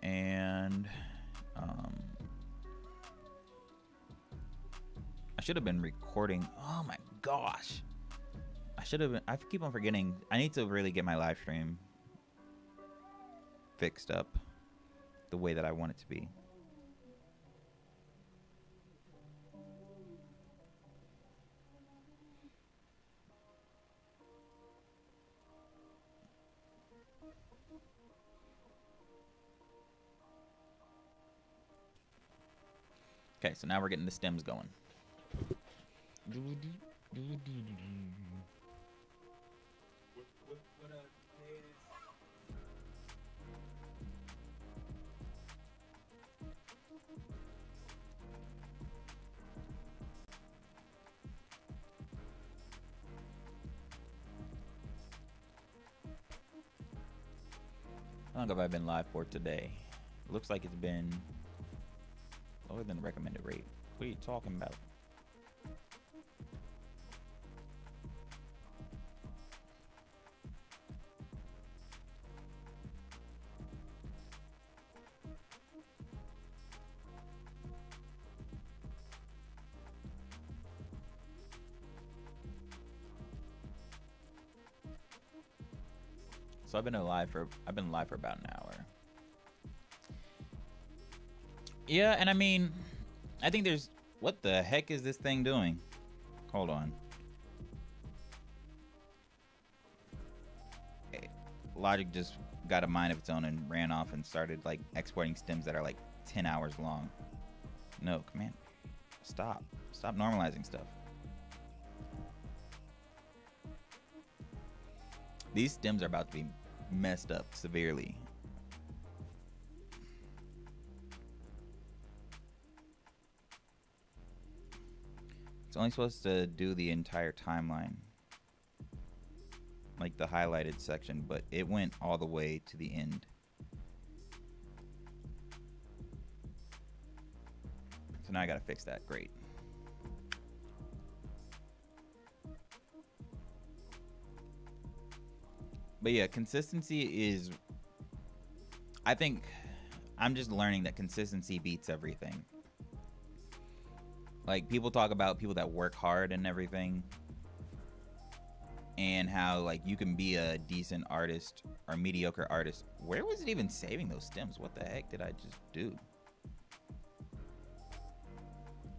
and I should have been recording. Oh my gosh. I should have been. I keep on forgetting. I need to really get my live stream fixed up the way that I want it to be. Okay, so now we're getting the stems going. How long have I been live for today? Looks like it's been lower than the recommended rate. What are you talking about? So I've been live for about an hour. Yeah, and I mean, I think there's, what the heck is this thing doing? Hold on. Logic just got a mind of its own and ran off and started like exporting stems that are like 10 hours long. No, command. Stop normalizing stuff. These stems are about to be messed up severely. It's only supposed to do the entire timeline, like the highlighted section, but it went all the way to the end. So now I gotta fix that. Great. But yeah, consistency is, I think I'm just learning that consistency beats everything. Like, people talk about people that work hard and everything, and how like you can be a decent artist or mediocre artist. Where was it even saving those stems? What the heck did I just do?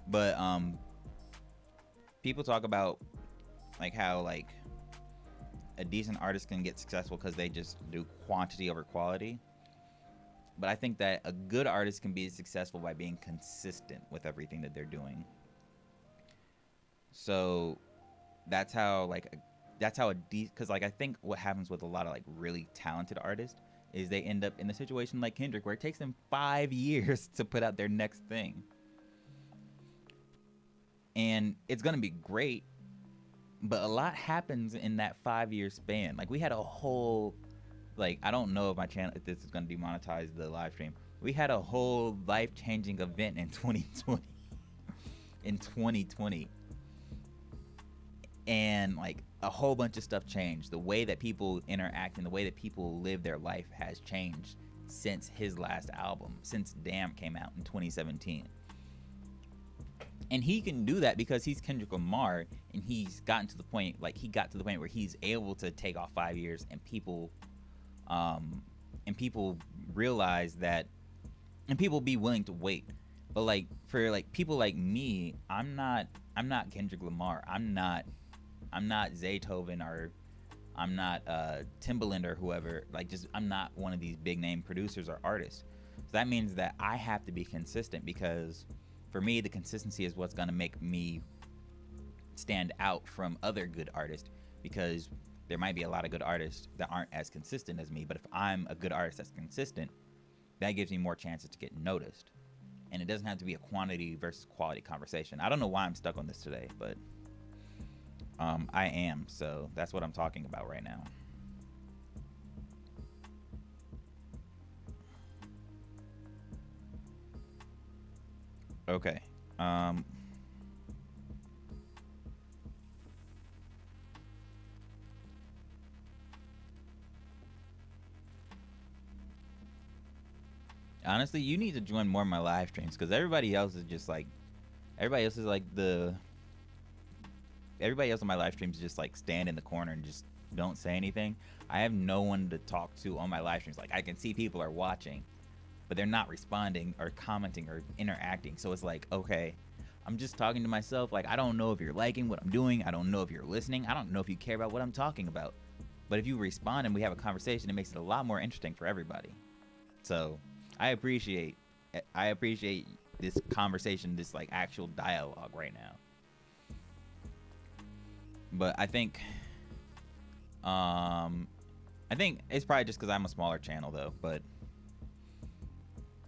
But people talk about like how like a decent artist can get successful because they just do quantity over quality. But I think that a good artist can be successful by being consistent with everything that they're doing. So that's how like because like I think what happens with a lot of like really talented artists is they end up in a situation like Kendrick, where it takes them 5 years to put out their next thing. And it's gonna be great, but a lot happens in that 5-year span. Like, we had a whole, like, I don't know if my channel, if this is gonna demonetize the live stream. We had a whole life-changing event in 2020. In 2020. And like a whole bunch of stuff changed. The way that people interact and the way that people live their life has changed since his last album, since Damn came out in 2017. And he can do that because he's Kendrick Lamar, and he's gotten to the point, like he got to the point where he's able to take off 5 years, and people realize that, and people be willing to wait. But like for like people like me, I'm not Kendrick Lamar. I'm not Zaytoven, or I'm not Timbaland or whoever. Like, just I'm not one of these big name producers or artists. So that means that I have to be consistent, because for me, the consistency is what's gonna make me stand out from other good artists, because there might be a lot of good artists that aren't as consistent as me. But if I'm a good artist that's consistent, that gives me more chances to get noticed. And it doesn't have to be a quantity versus quality conversation. I don't know why I'm stuck on this today, but I am. So that's what I'm talking about right now. Okay. Honestly, you need to join more of my live streams because everybody else is like everybody else on my live streams just like stand in the corner and just don't say anything. I have no one to talk to on my live streams. Like, I can see people are watching, but they're not responding or commenting or interacting. So it's like, okay, I'm just talking to myself. Like, I don't know if you're liking what I'm doing. I don't know if you're listening. I don't know if you care about what I'm talking about. But if you respond and we have a conversation, it makes it a lot more interesting for everybody. So I appreciate this conversation, this like actual dialogue right now. But I think it's probably just because I'm a smaller channel though. But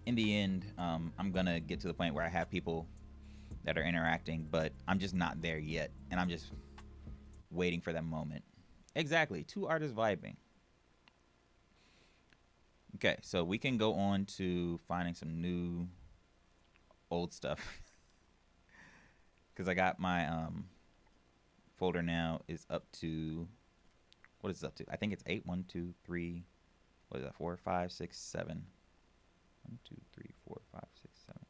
in the end, I'm gonna get to the point where I have people that are interacting, but I'm just not there yet, and I'm just waiting for that moment. Exactly, 2 artists vibing. Okay, so we can go on to finding some new old stuff. Because I got my folder now is up to, what is it up to? I think it's 8, 1, 2, 3, what is that, 4, 5, 6, 7. 1, 2, 3, 4, 5, 6, 7.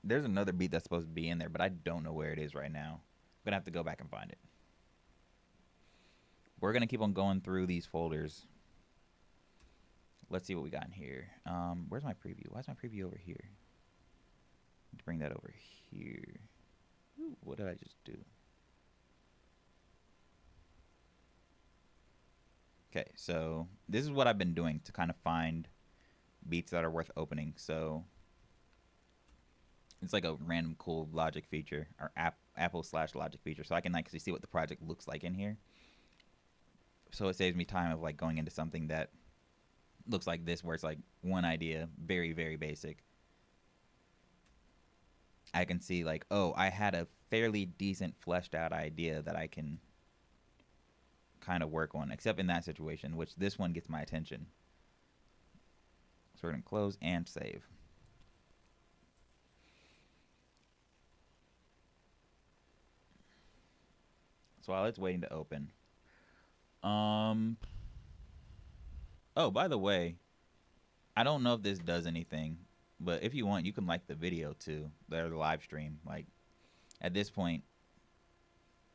There's another beat that's supposed to be in there, but I don't know where it is right now. I'm going to have to go back and find it. We're going to keep on going through these folders. Let's see what we got in here. Where's my preview? Why is my preview over here? Need to bring that over here. Ooh, what did I just do? Okay, so this is what I've been doing to kind of find beats that are worth opening. So it's like a random cool Logic feature, or Apple/Logic feature, so I can actually see what the project looks like in here. So it saves me time of like going into something that looks like this, where it's like one idea, very, very basic. I can see like, oh, I had a fairly decent fleshed out idea that I can kind of work on, except in that situation, which this one gets my attention. So we're going to close and save. So while it's waiting to open. Oh, by the way, I don't know if this does anything, but if you want, you can like the video too, or the live stream. Like, at this point,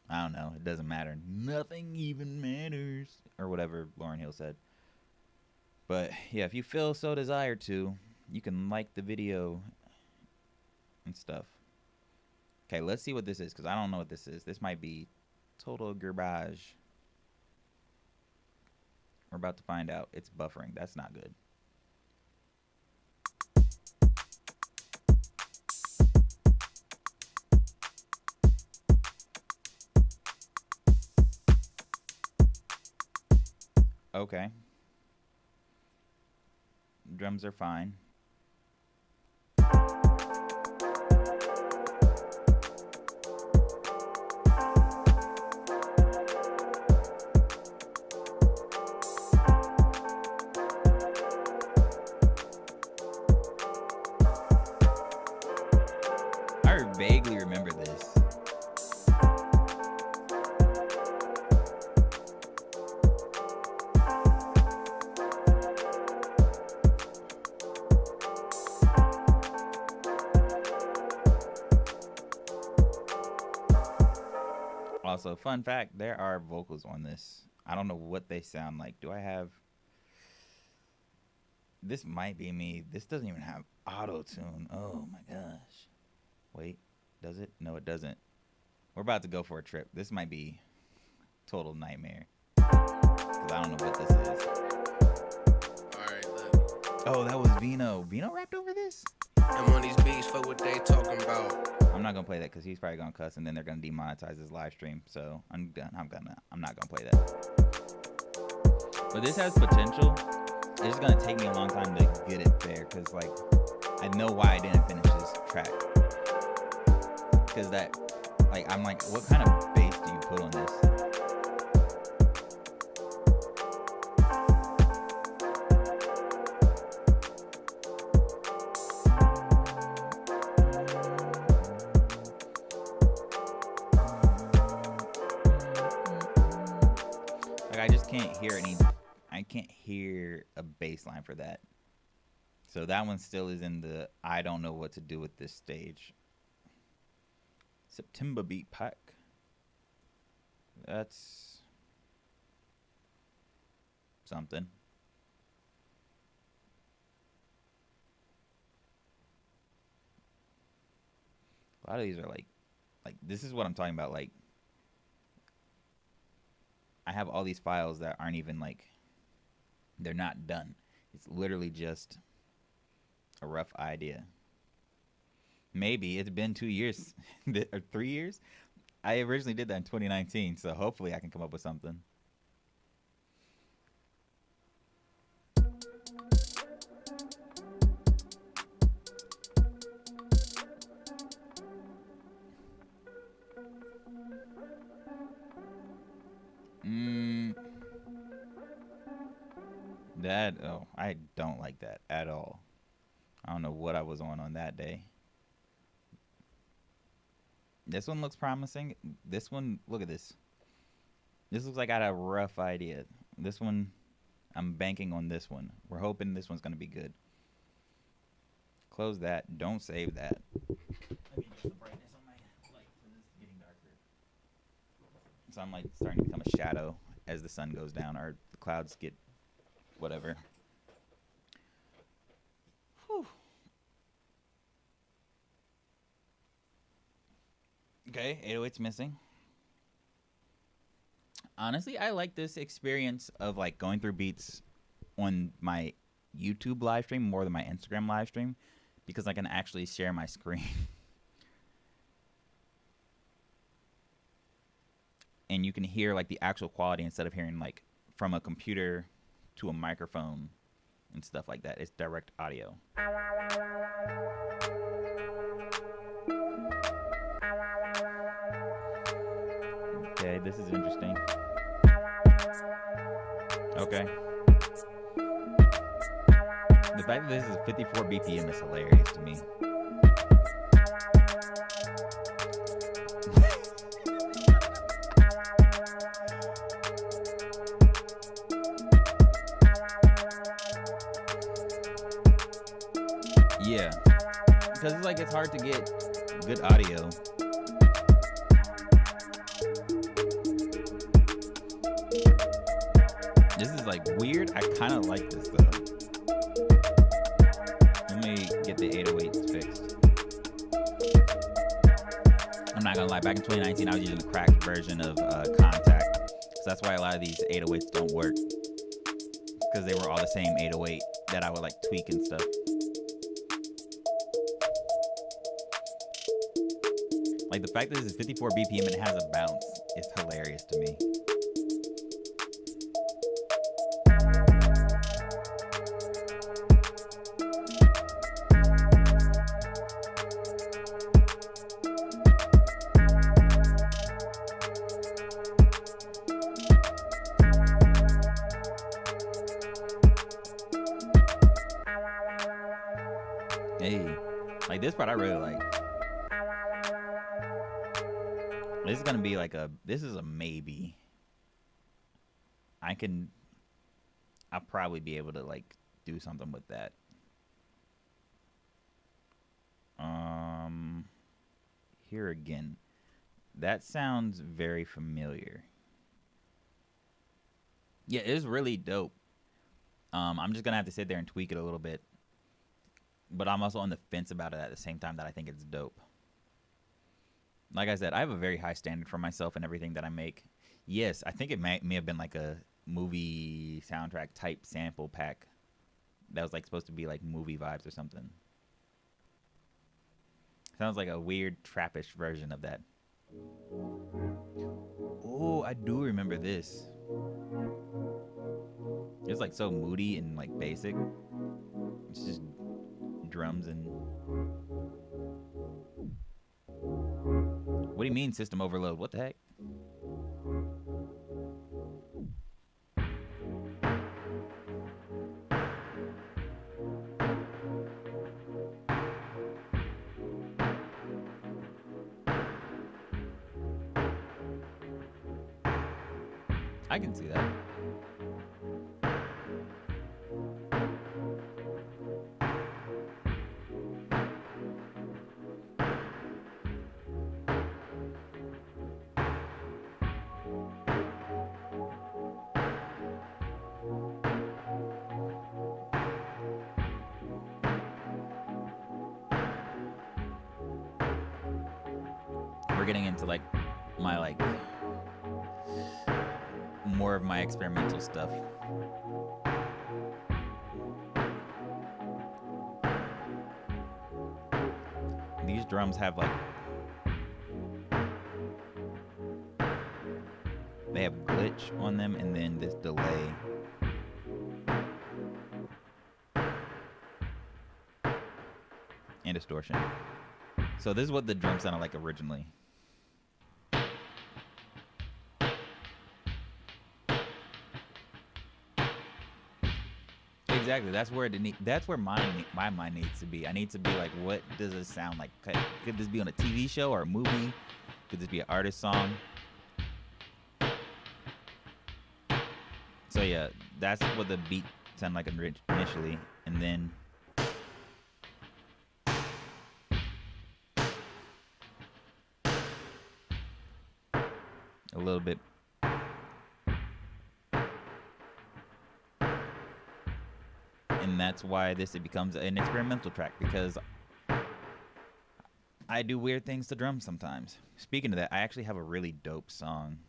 I don't know, it doesn't matter. Nothing even matters, or whatever Lauryn Hill said. But yeah, if you feel so desired to, you can like the video and stuff. Okay, let's see what this is, because I don't know what this is. This might be total garbage. We're about to find out. It's buffering. That's not good. Okay. Drums are fine. I vaguely remember this. Also, fun fact, there are vocals on this. I don't know what they sound like. Do I have... This might be me. This doesn't even have auto-tune. Oh my gosh. Wait, does it? No, it doesn't. We're about to go for a trip. This might be total nightmare. Because I don't know what this is. Alright, look. Oh, that was Vino. Vino rapped over this? I'm on these beats for what they talking about. I'm not gonna play that because he's probably gonna cuss, and then they're gonna demonetize his live stream. So I'm done. I'm not gonna play that. But this has potential. It's just gonna take me a long time to get it there, because like I know why I didn't finish this track. Because that, like, I'm like, what kind of bass do you put on this? I just can't hear I can't hear a bass line for that. So that one still is in the I don't know what to do with this stage. September Beat Pack. That's something. A lot of these are like this is what I'm talking about, like I have all these files that aren't even like, they're not done. It's literally just a rough idea. Maybe it's been 2 years or 3 years. I originally did that in 2019, so hopefully I can come up with something. I don't like that at all. I don't know what I was on that day. This one looks promising. This one, look at this. This looks like I had a rough idea. This one, I'm banking on this one. We're hoping this one's going to be good. Close that. Don't save that. Let me adjust the brightness on my light because it's getting darker. So I'm like starting to become a shadow as the sun goes down, or the clouds get whatever. Whew. Okay, 808's missing. Honestly, I like this experience of like going through beats on my YouTube live stream more than my Instagram live stream, because I can actually share my screen. And you can hear like the actual quality instead of hearing like from a computer to a microphone and stuff like that. It's direct audio. Okay, this is interesting. Okay. The fact that this is 54 BPM is hilarious to me. Yeah, because it's like it's hard to get good audio. This is like weird. I kind of like this though. Let me get the 808s fixed. I'm not gonna lie, back in 2019 I was using the cracked version of Contact, so that's why a lot of these 808s don't work, because they were all the same 808 that I would like tweak and stuff. Like the fact that this is 54 BPM and it has a bounce is hilarious to me. Hey, like this part I really like. This is gonna be like this is a maybe. I'll probably be able to like do something with that. Here again. That sounds very familiar. Yeah, it is really dope. I'm just gonna have to sit there and tweak it a little bit. But I'm also on the fence about it at the same time that I think it's dope. Like I said, I have a very high standard for myself and everything that I make. Yes, I think it may have been like a movie soundtrack type sample pack that was like supposed to be like movie vibes or something. Sounds like a weird trappish version of that. Oh, I do remember this. It's like so moody and like basic. It's just drums and. What do you mean system overload? What the heck? I can see that. We're getting into like my like more of my experimental stuff. These drums have like they have glitch on them and then this delay. And distortion. So this is what the drum sounded like originally. Exactly. That's where that's where my mind needs to be. I need to be like, what does it sound like? Could this be on a TV show or a movie? Could this be an artist song? So yeah, that's what the beat sounded like initially, and then a little bit. And that's why it becomes an experimental track, because I do weird things to drums sometimes. Speaking of that, I actually have a really dope song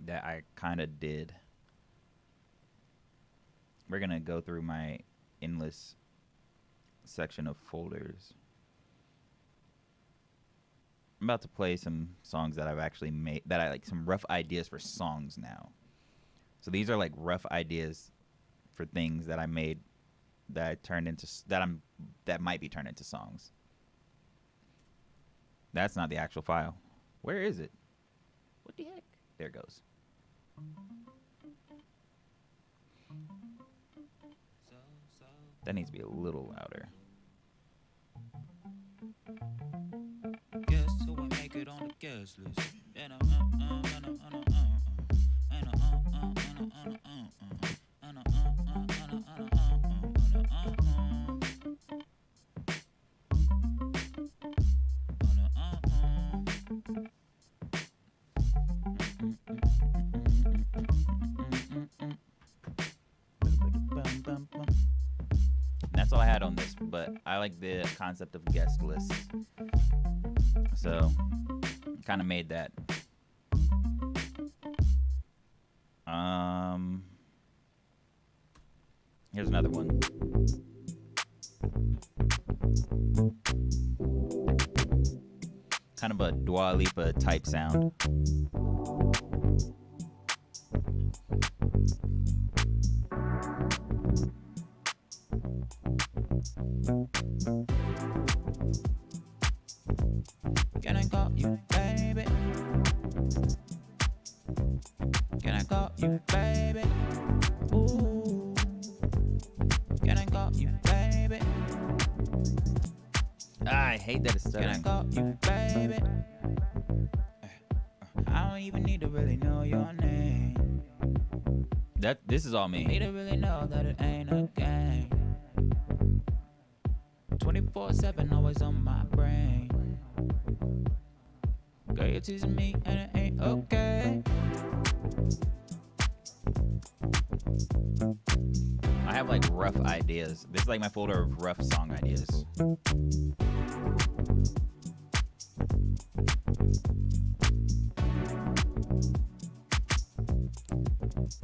that I kind of did. We're going to go through my endless section of folders. I'm about to play some songs that I've actually made, that I like, some rough ideas for songs now. So these are like rough ideas for things that I made that I turned into that might be turned into songs. That's not the actual file. Where is it? What the heck? There it goes. That needs to be a little louder. Guess who will make it on the guest list? That's all I had on this, but I like the concept of guest lists. So, kind of made that. Here's another one. Kind of a Dua Lipa type sound. Can I call you baby? Can I call you baby? Ooh. Can I call you baby? I hate that it's Can I stuttering. call you baby? I don't even need to really know your name. This is all Need me. to really know that it ain't a game. 24/7, always on my brain. Girl, you're teasing me and it ain't okay. I have like rough ideas. This is like my folder of rough song ideas.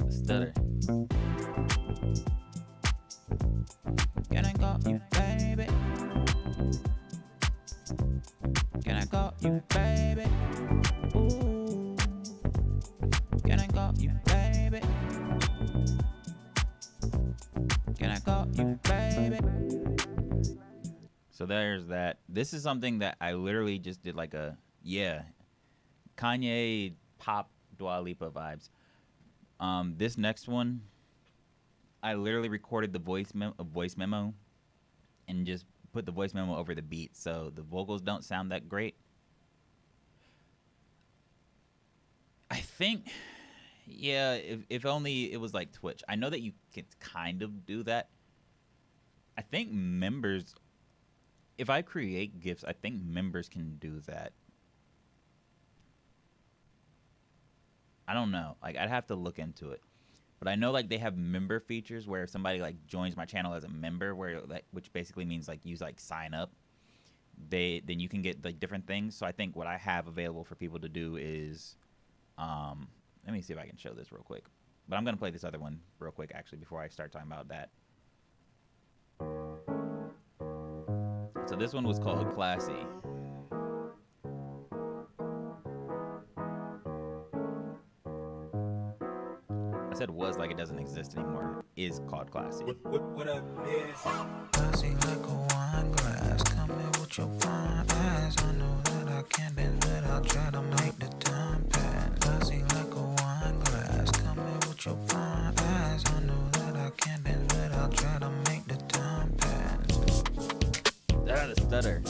Stutter. Can I call you baby? you, baby? Ooh, can I call you, baby? Can I call you, baby? So there's that. This is something that I literally just did like a, Kanye pop Dua Lipa vibes. This next one, I literally recorded the voice memo and just put the voice memo over the beat, so the vocals don't sound that great. I think, if only it was like Twitch. I know that you can kind of do that. I think members, if I create GIFs, I think members can do that. I don't know. Like, I'd have to look into it. But I know like they have member features where if somebody like joins my channel as a member, where like, which basically means like you like sign up, then you can get like different things. So I think what I have available for people to do is, let me see if I can show this real quick. But I'm gonna play this other one real quick actually before I start talking about that. So this one was called Classy. I said was like it doesn't exist anymore. It is called Classy. What up, bitch? Classy like a wine glass. Come here with your fine ass. I know that I can't dance, but I'll try to make the time pass. Classy like a wine glass. Come here with your fine ass. I know that I can't dance, but I'll try to make the time pass. Ah, the stutter.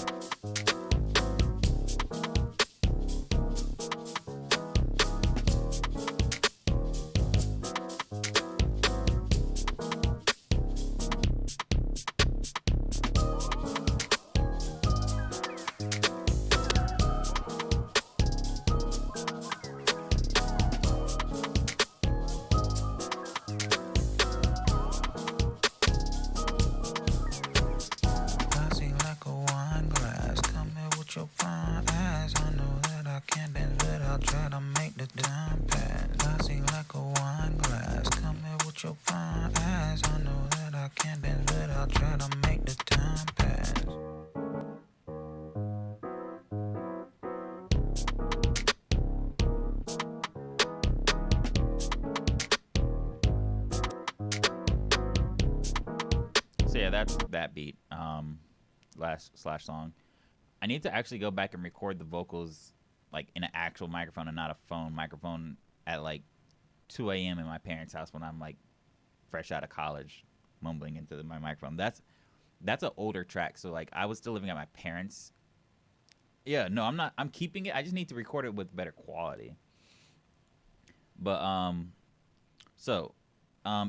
Classy like a wine glass. Come here with your fine ass. I know that I can't dance, but I'll try to make the time pass. Classy like a wine glass. Come here with your fine ass. I know that I can't dance, but I'll try to make the time pass. So yeah, that's that beat. Slash song. I need to actually go back and record the vocals like in an actual microphone and not a phone microphone at like 2 a.m. in my parents' house when I'm like fresh out of college, mumbling into my microphone. That's an older track. So like I was still living at my parents'. Yeah, no, I'm keeping it. I just need to record it with better quality. But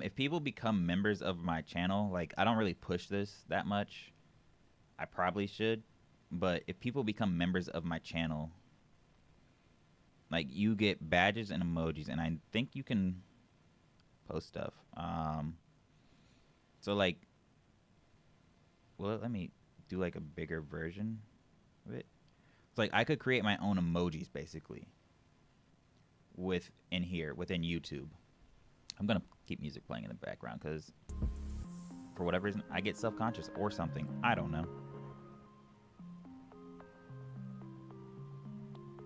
if people become members of my channel, like I don't really push this that much. I probably should, but if people become members of my channel, like you get badges and emojis, and I think you can post stuff. So like, well, let me do like a bigger version of it. It's like I could create my own emojis basically within YouTube. I'm gonna keep music playing in the background because for whatever reason I get self-conscious or something. I don't know.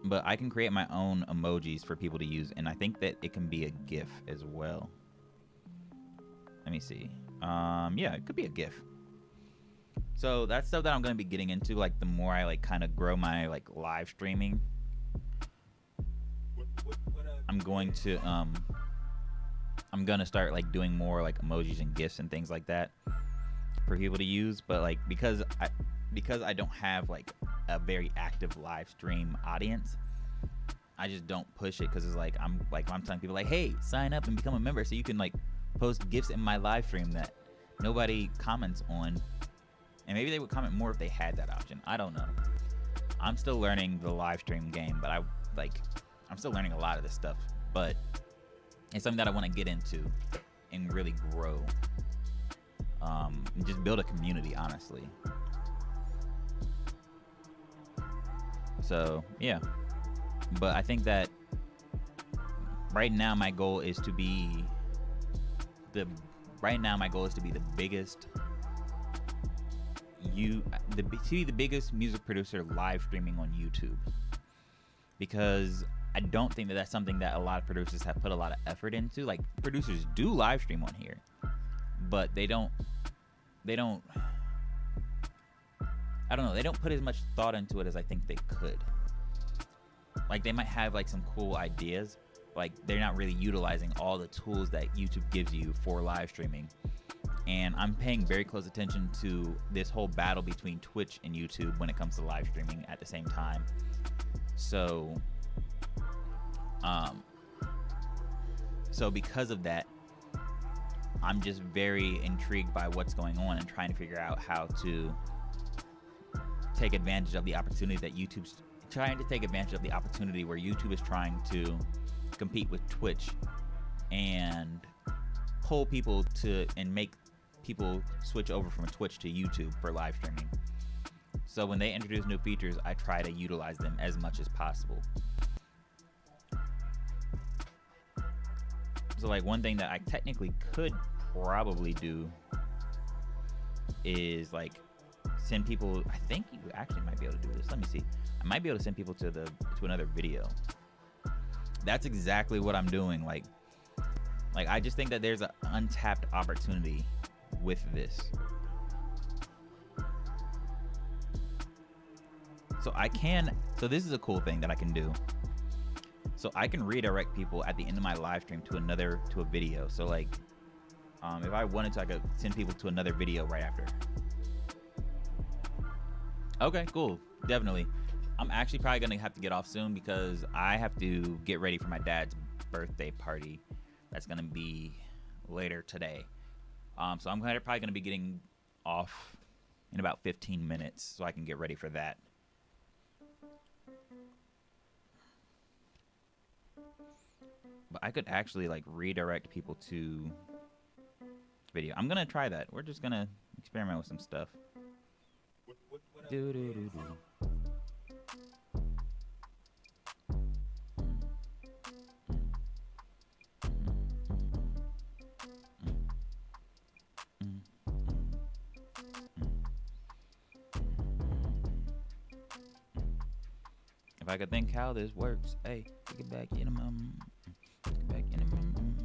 But I can create my own emojis for people to use, and I think that it can be a GIF as well. Let me see. Yeah, it could be a GIF. So that's stuff that I'm gonna be getting into, like the more I like kind of grow my like live streaming. I'm going to start like doing more like emojis and GIFs and things like that for people to use. But like because I don't have like a very active live stream audience, I just don't push it because it's like I'm telling people like, hey, sign up and become a member so you can like post GIFs in my live stream that nobody comments on. And maybe they would comment more if they had that option. I don't know. I'm still learning the live stream game, but I'm still learning a lot of this stuff. But it's something that I want to get into and really grow. And just build a community, honestly. So yeah, but I think that right now my goal is to be the biggest biggest music producer live streaming on YouTube. because I don't think that that's something that a lot of producers have put a lot of effort into. Like, producers do live stream on here, but they don't I don't know, they don't put as much thought into it as I think they could. Like, they might have like some cool ideas, like they're not really utilizing all the tools that YouTube gives you for live streaming. And I'm paying very close attention to this whole battle between Twitch and YouTube when it comes to live streaming at the same time. So because of that, I'm just very intrigued by what's going on and trying to figure out how to take advantage of the opportunity that YouTube's trying to take advantage of the opportunity where YouTube is trying to compete with Twitch and pull people to and make people switch over from Twitch to YouTube for live streaming. So when they introduce new features, I try to utilize them as much as possible. So like one thing that I technically could probably do is like send people, I think you actually might be able to do this. Let me see. I might be able to send people to another video. That's exactly what I'm doing. Like I just think that there's an untapped opportunity with this. So this is a cool thing that I can do. So I can redirect people at the end of my live stream to a video. So like, if I wanted to, I could send people to another video right after. Okay, cool. Definitely. I'm actually probably gonna have to get off soon because I have to get ready for my dad's birthday party. That's gonna be later today. So I'm probably gonna be getting off in about 15 minutes so I can get ready for that. But I could actually like redirect people to video. I'm gonna try that. We're just gonna experiment with some stuff. If I could think how this works, hey, take it back in a moment. Take it back in a moment.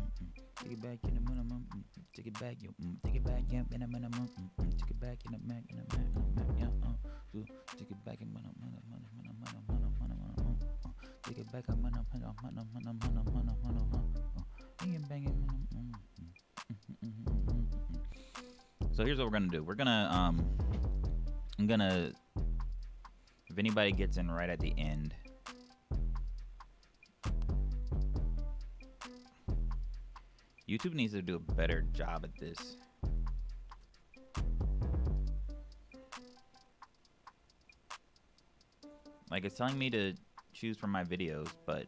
Take it back in a minimum. Take it back, yo. Take it back, yeah, in a minimum. Take it back in a mac, yeah. Take it back in a take it back a So here's what we're gonna do. We're gonna if anybody gets in right at the end, YouTube needs to do a better job at this. Like, it's telling me to choose from my videos, but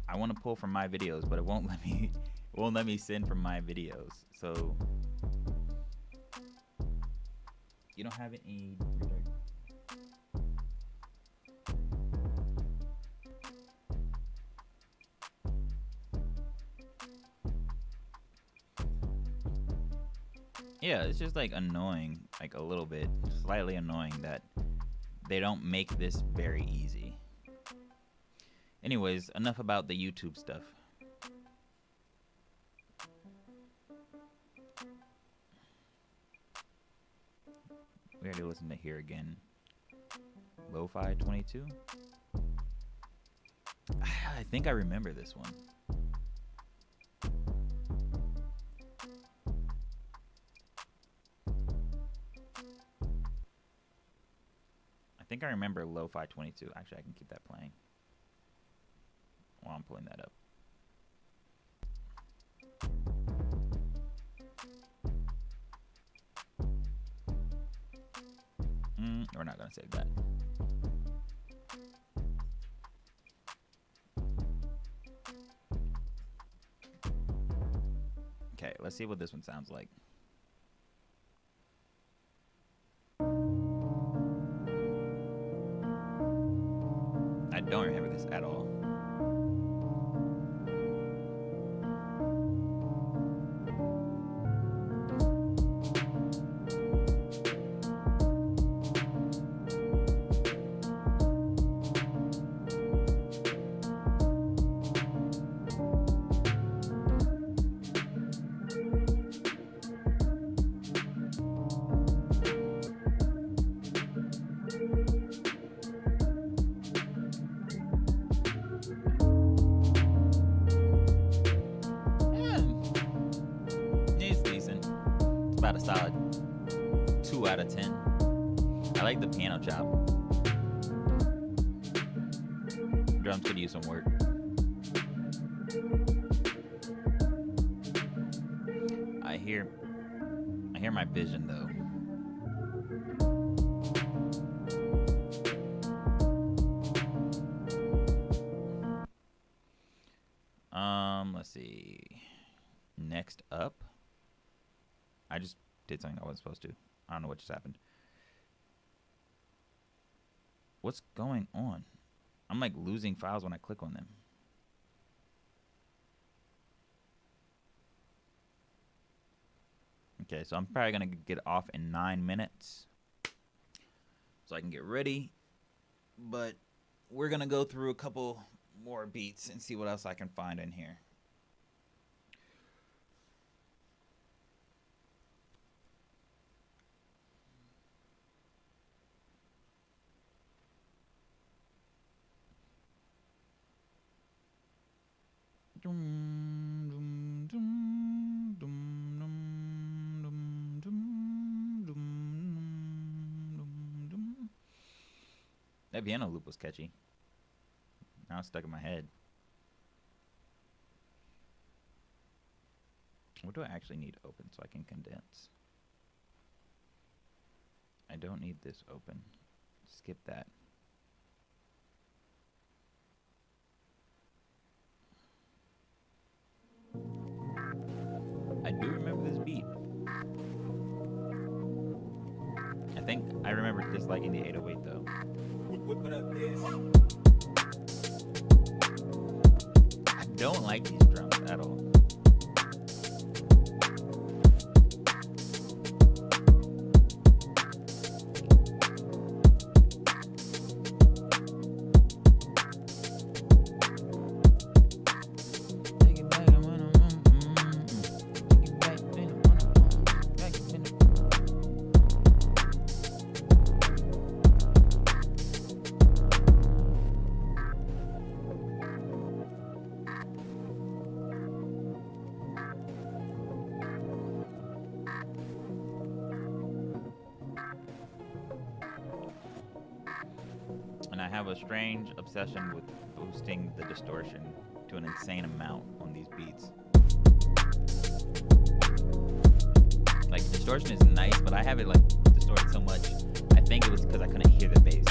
I want to pull from my videos, but it won't let me. It won't let me send from my videos. So you don't have any. Yeah, it's just like annoying, like a little bit, slightly annoying that they don't make this very easy. Anyways, enough about the YouTube stuff. We already listened to Here Again. Lo-Fi 22? I think I remember this one. I think I remember Lo-Fi 22. Actually, I can keep that playing while I'm pulling that up. We're not going to save that. Okay, let's see what this one sounds like. I don't remember this at all. got a solid 2 out of 10. I like the piano chop. Drums could use some work. I hear my vision though. Let's see. Next up, I just did something I wasn't supposed to. I don't know what just happened. What's going on? I'm like losing files when I click on them. Okay, so I'm probably gonna get off in 9 minutes so I can get ready. But we're gonna go through a couple more beats and see what else I can find in here. That piano loop was catchy. Now it's stuck in my head. What do I actually need open so I can condense? I don't need this open. Skip that. I do remember this beat. I think I remember disliking the 808 though. What up, this? I don't like these drums at all. And I have a strange obsession with boosting the distortion to an insane amount on these beats. Like, distortion is nice, but I have it like distorted so much. I think it was because I couldn't hear the bass.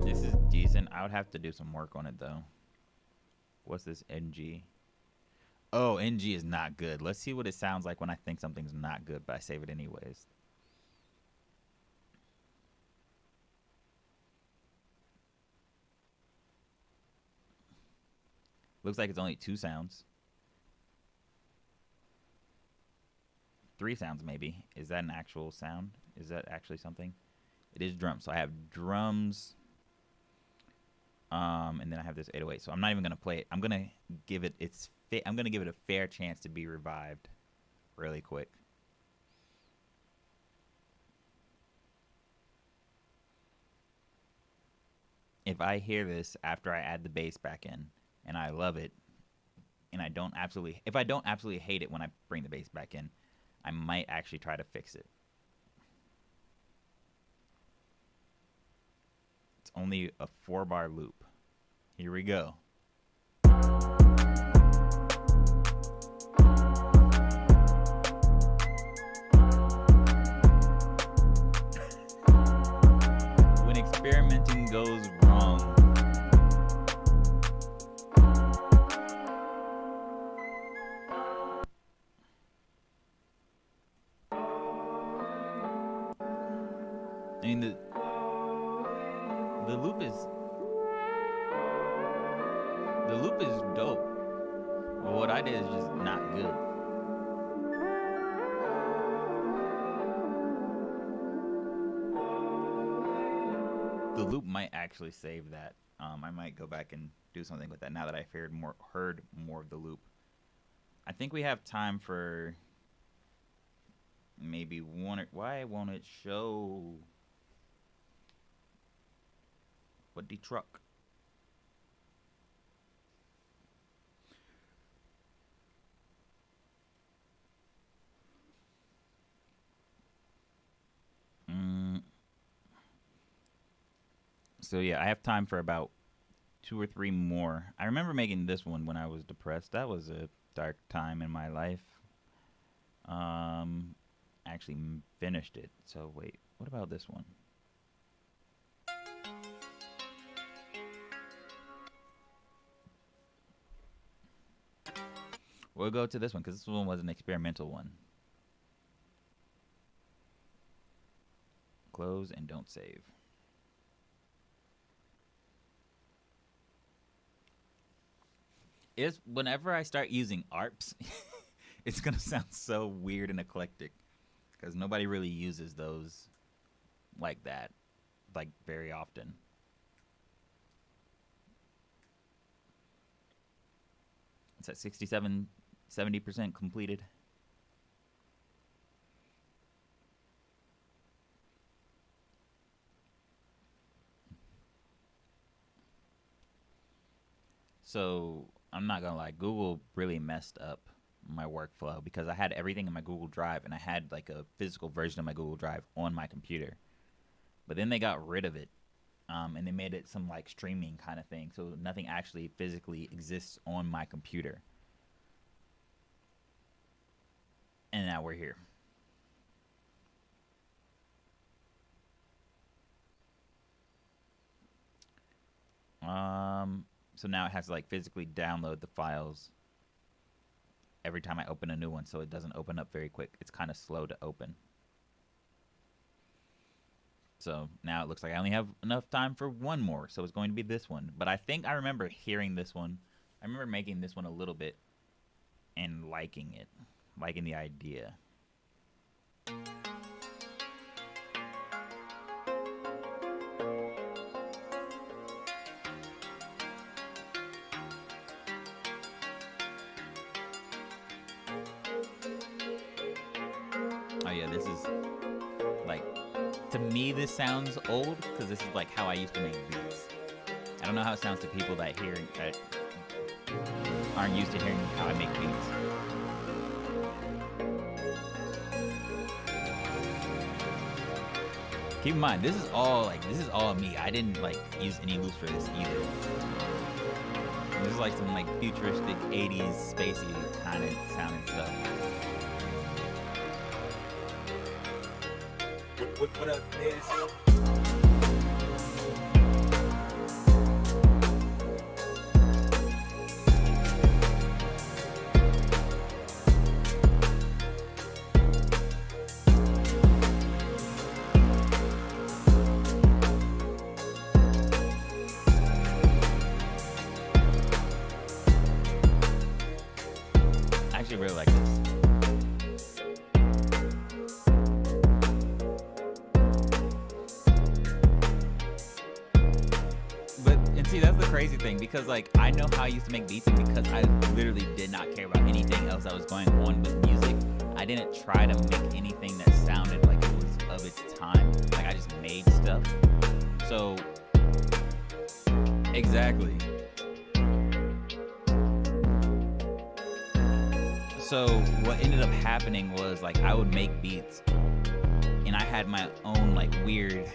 This is decent. I would have to do some work on it though. What's this NG? Oh, NG is not good. Let's see what it sounds like when I think something's not good, but I save it anyways. Looks like it's only 2 sounds. 3 sounds maybe. Is that an actual sound? Is that actually something? It is drums. So I have drums. And then I have this 808. So I'm not even gonna play it. I'm gonna give it a fair chance to be revived really quick. If I hear this after I add the bass back in and I love it, and if I don't absolutely hate it when I bring the bass back in, I might actually try to fix it. It's only a 4-bar loop. Here we go. When experimenting goes wrong. I mean, the loop is dope. But what I did is just not good. The loop might actually save that. I might go back and do something with that now that I've heard more of the loop. I think we have time for maybe one or... Why won't it show? What the truck? So yeah, I have time for about 2 or 3 more. I remember making this one when I was depressed. That was a dark time in my life. Actually finished it. So wait, what about this one? We'll go to this one because this one was an experimental one. Close and don't save. Is whenever I start using ARPs, it's gonna sound so weird and eclectic because nobody really uses those like that, like very often. It's at 70% completed. So I'm not gonna lie, Google really messed up my workflow because I had everything in my Google Drive and I had like a physical version of my Google Drive on my computer. But then they got rid of it. And they made it some like streaming kind of thing. So nothing actually physically exists on my computer. And now we're here. So now it has to like physically download the files every time I open a new one, so it doesn't open up very quick. It's kind of slow to open. So now it looks like I only have enough time for one more, so it's going to be this one. But I think I remember hearing this one. I remember making this one a little bit and liking it, liking the idea. Oh yeah, this is like, to me this sounds old because this is like how I used to make beats. I don't know how it sounds to people that aren't used to hearing how I make beats. Keep in mind, this is all me. I didn't like use any loops for this either. This is like some like futuristic 80s spacey kind of sounding stuff. What up, this? I actually really like this. See, that's the crazy thing because like I know how I used to make beats, and because I literally did not care about anything else that was going on with music, I didn't try to make anything that sounded like it was of its time. Like I just made stuff. So exactly. So what ended up happening was like I would make beats and I had my own like weird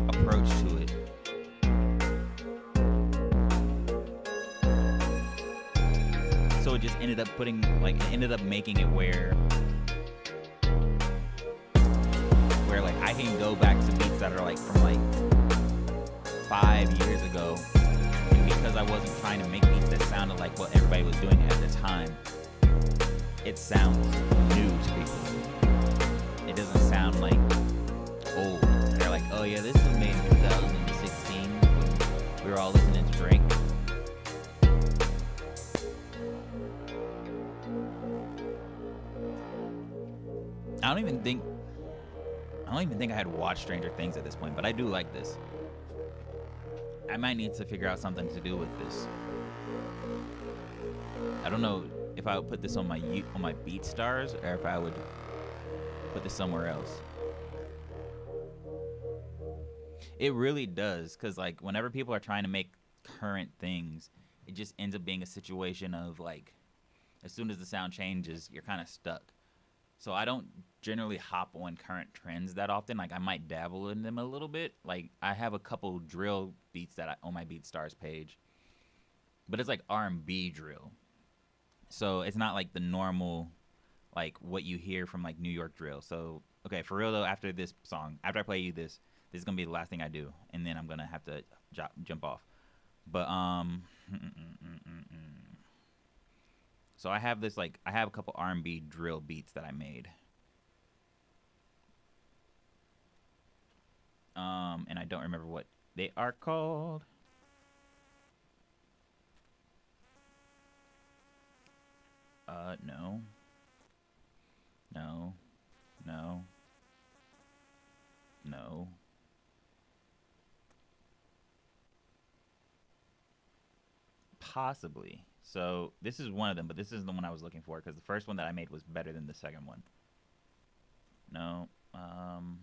approach to it. So it just ended up making it where like I can go back to beats that are like from like 5 years ago, and because I wasn't trying to make beats that sounded like what everybody was doing at the time, it sounds new to people. It doesn't sound like old. They're like, oh yeah, this was made in 2016 when we were all listening to Drake. I don't even think I had watched Stranger Things at this point, but I do like this. I might need to figure out something to do with this. I don't know if I would put this on my BeatStars or if I would put this somewhere else. It really does, because like whenever people are trying to make current things, it just ends up being a situation of like, as soon as the sound changes, you're kind of stuck. So I don't generally hop on current trends that often. Like I might dabble in them a little bit. Like I have a couple drill beats that on my BeatStars page, but it's like R&B drill. So it's not like the normal, like what you hear from like New York drill. So okay, for real though, after this song, after I play you this is gonna be the last thing I do, and then I'm gonna have to jump off. But so I have this like I have a couple R&B drill beats that I made. And I don't remember what they are called. No. No. No. No. Possibly. So this is one of them, but this isn't the one I was looking for because the first one that I made was better than the second one. No. I'm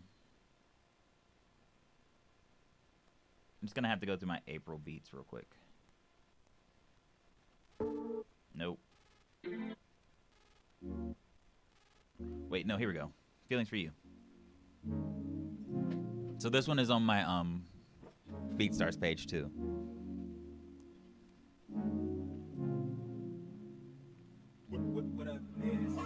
just gonna have to go through my April beats real quick. Nope. Wait, no, here we go. Feelings for You. So this one is on my BeatStars page too. What up, Miz?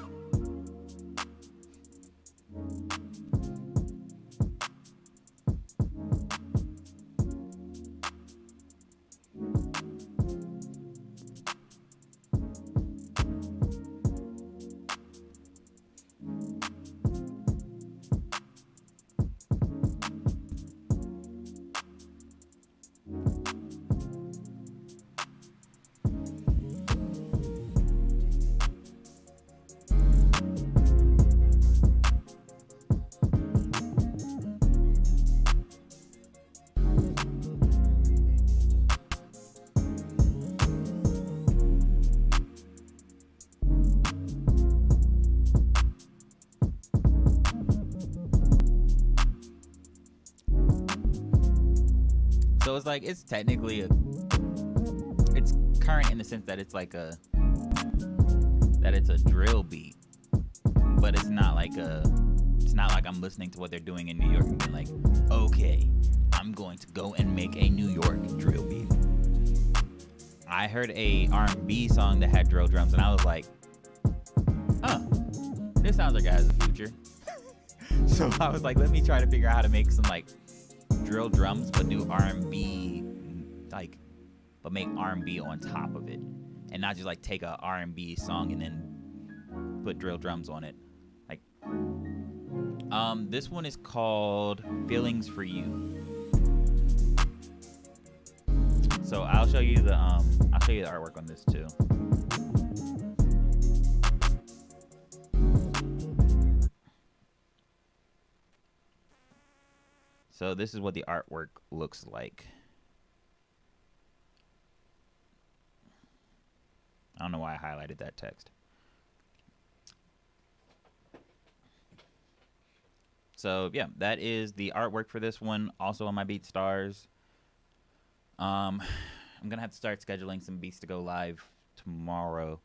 So it's like it's technically it's current in the sense that it's like it's a drill beat, but it's not like I'm listening to what they're doing in New York and being like, okay, I'm going to go and make a New York drill beat. I heard a R&B song that had drill drums and I was like, huh, this sounds like it has a future. So I was like, let me try to figure out how to make some like drill drums but do R&B, like, but make R&B on top of it and not just like take a R&B song and then put drill drums on it. Like this one is called Feelings for You. So I'll show you the artwork on this too. So this is what the artwork looks like. I don't know why I highlighted that text. So yeah, that is the artwork for this one. Also on my BeatStars. I'm gonna have to start scheduling some beats to go live tomorrow.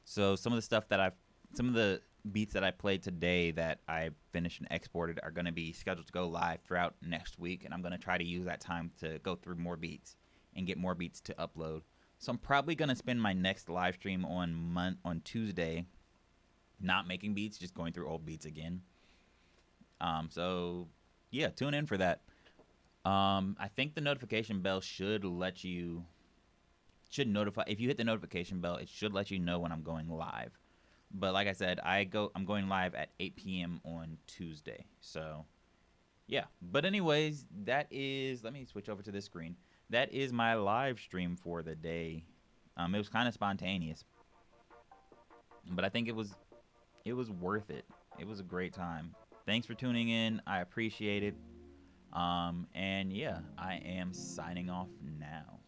So some of the beats that I played today that I finished and exported are going to be scheduled to go live throughout next week, and I'm going to try to use that time to go through more beats and get more beats to upload. So I'm probably going to spend my next live stream on Tuesday not making beats, just going through old beats again. So yeah, tune in for that. I think the notification bell should notify, if you hit the notification bell, it should let you know when I'm going live. But like I said, I'm going live at 8 p.m. on Tuesday. So, yeah. But anyways, let me switch over to this screen. That is my live stream for the day. It was kind of spontaneous. But I think it was worth it. It was a great time. Thanks for tuning in. I appreciate it. And yeah, I am signing off now.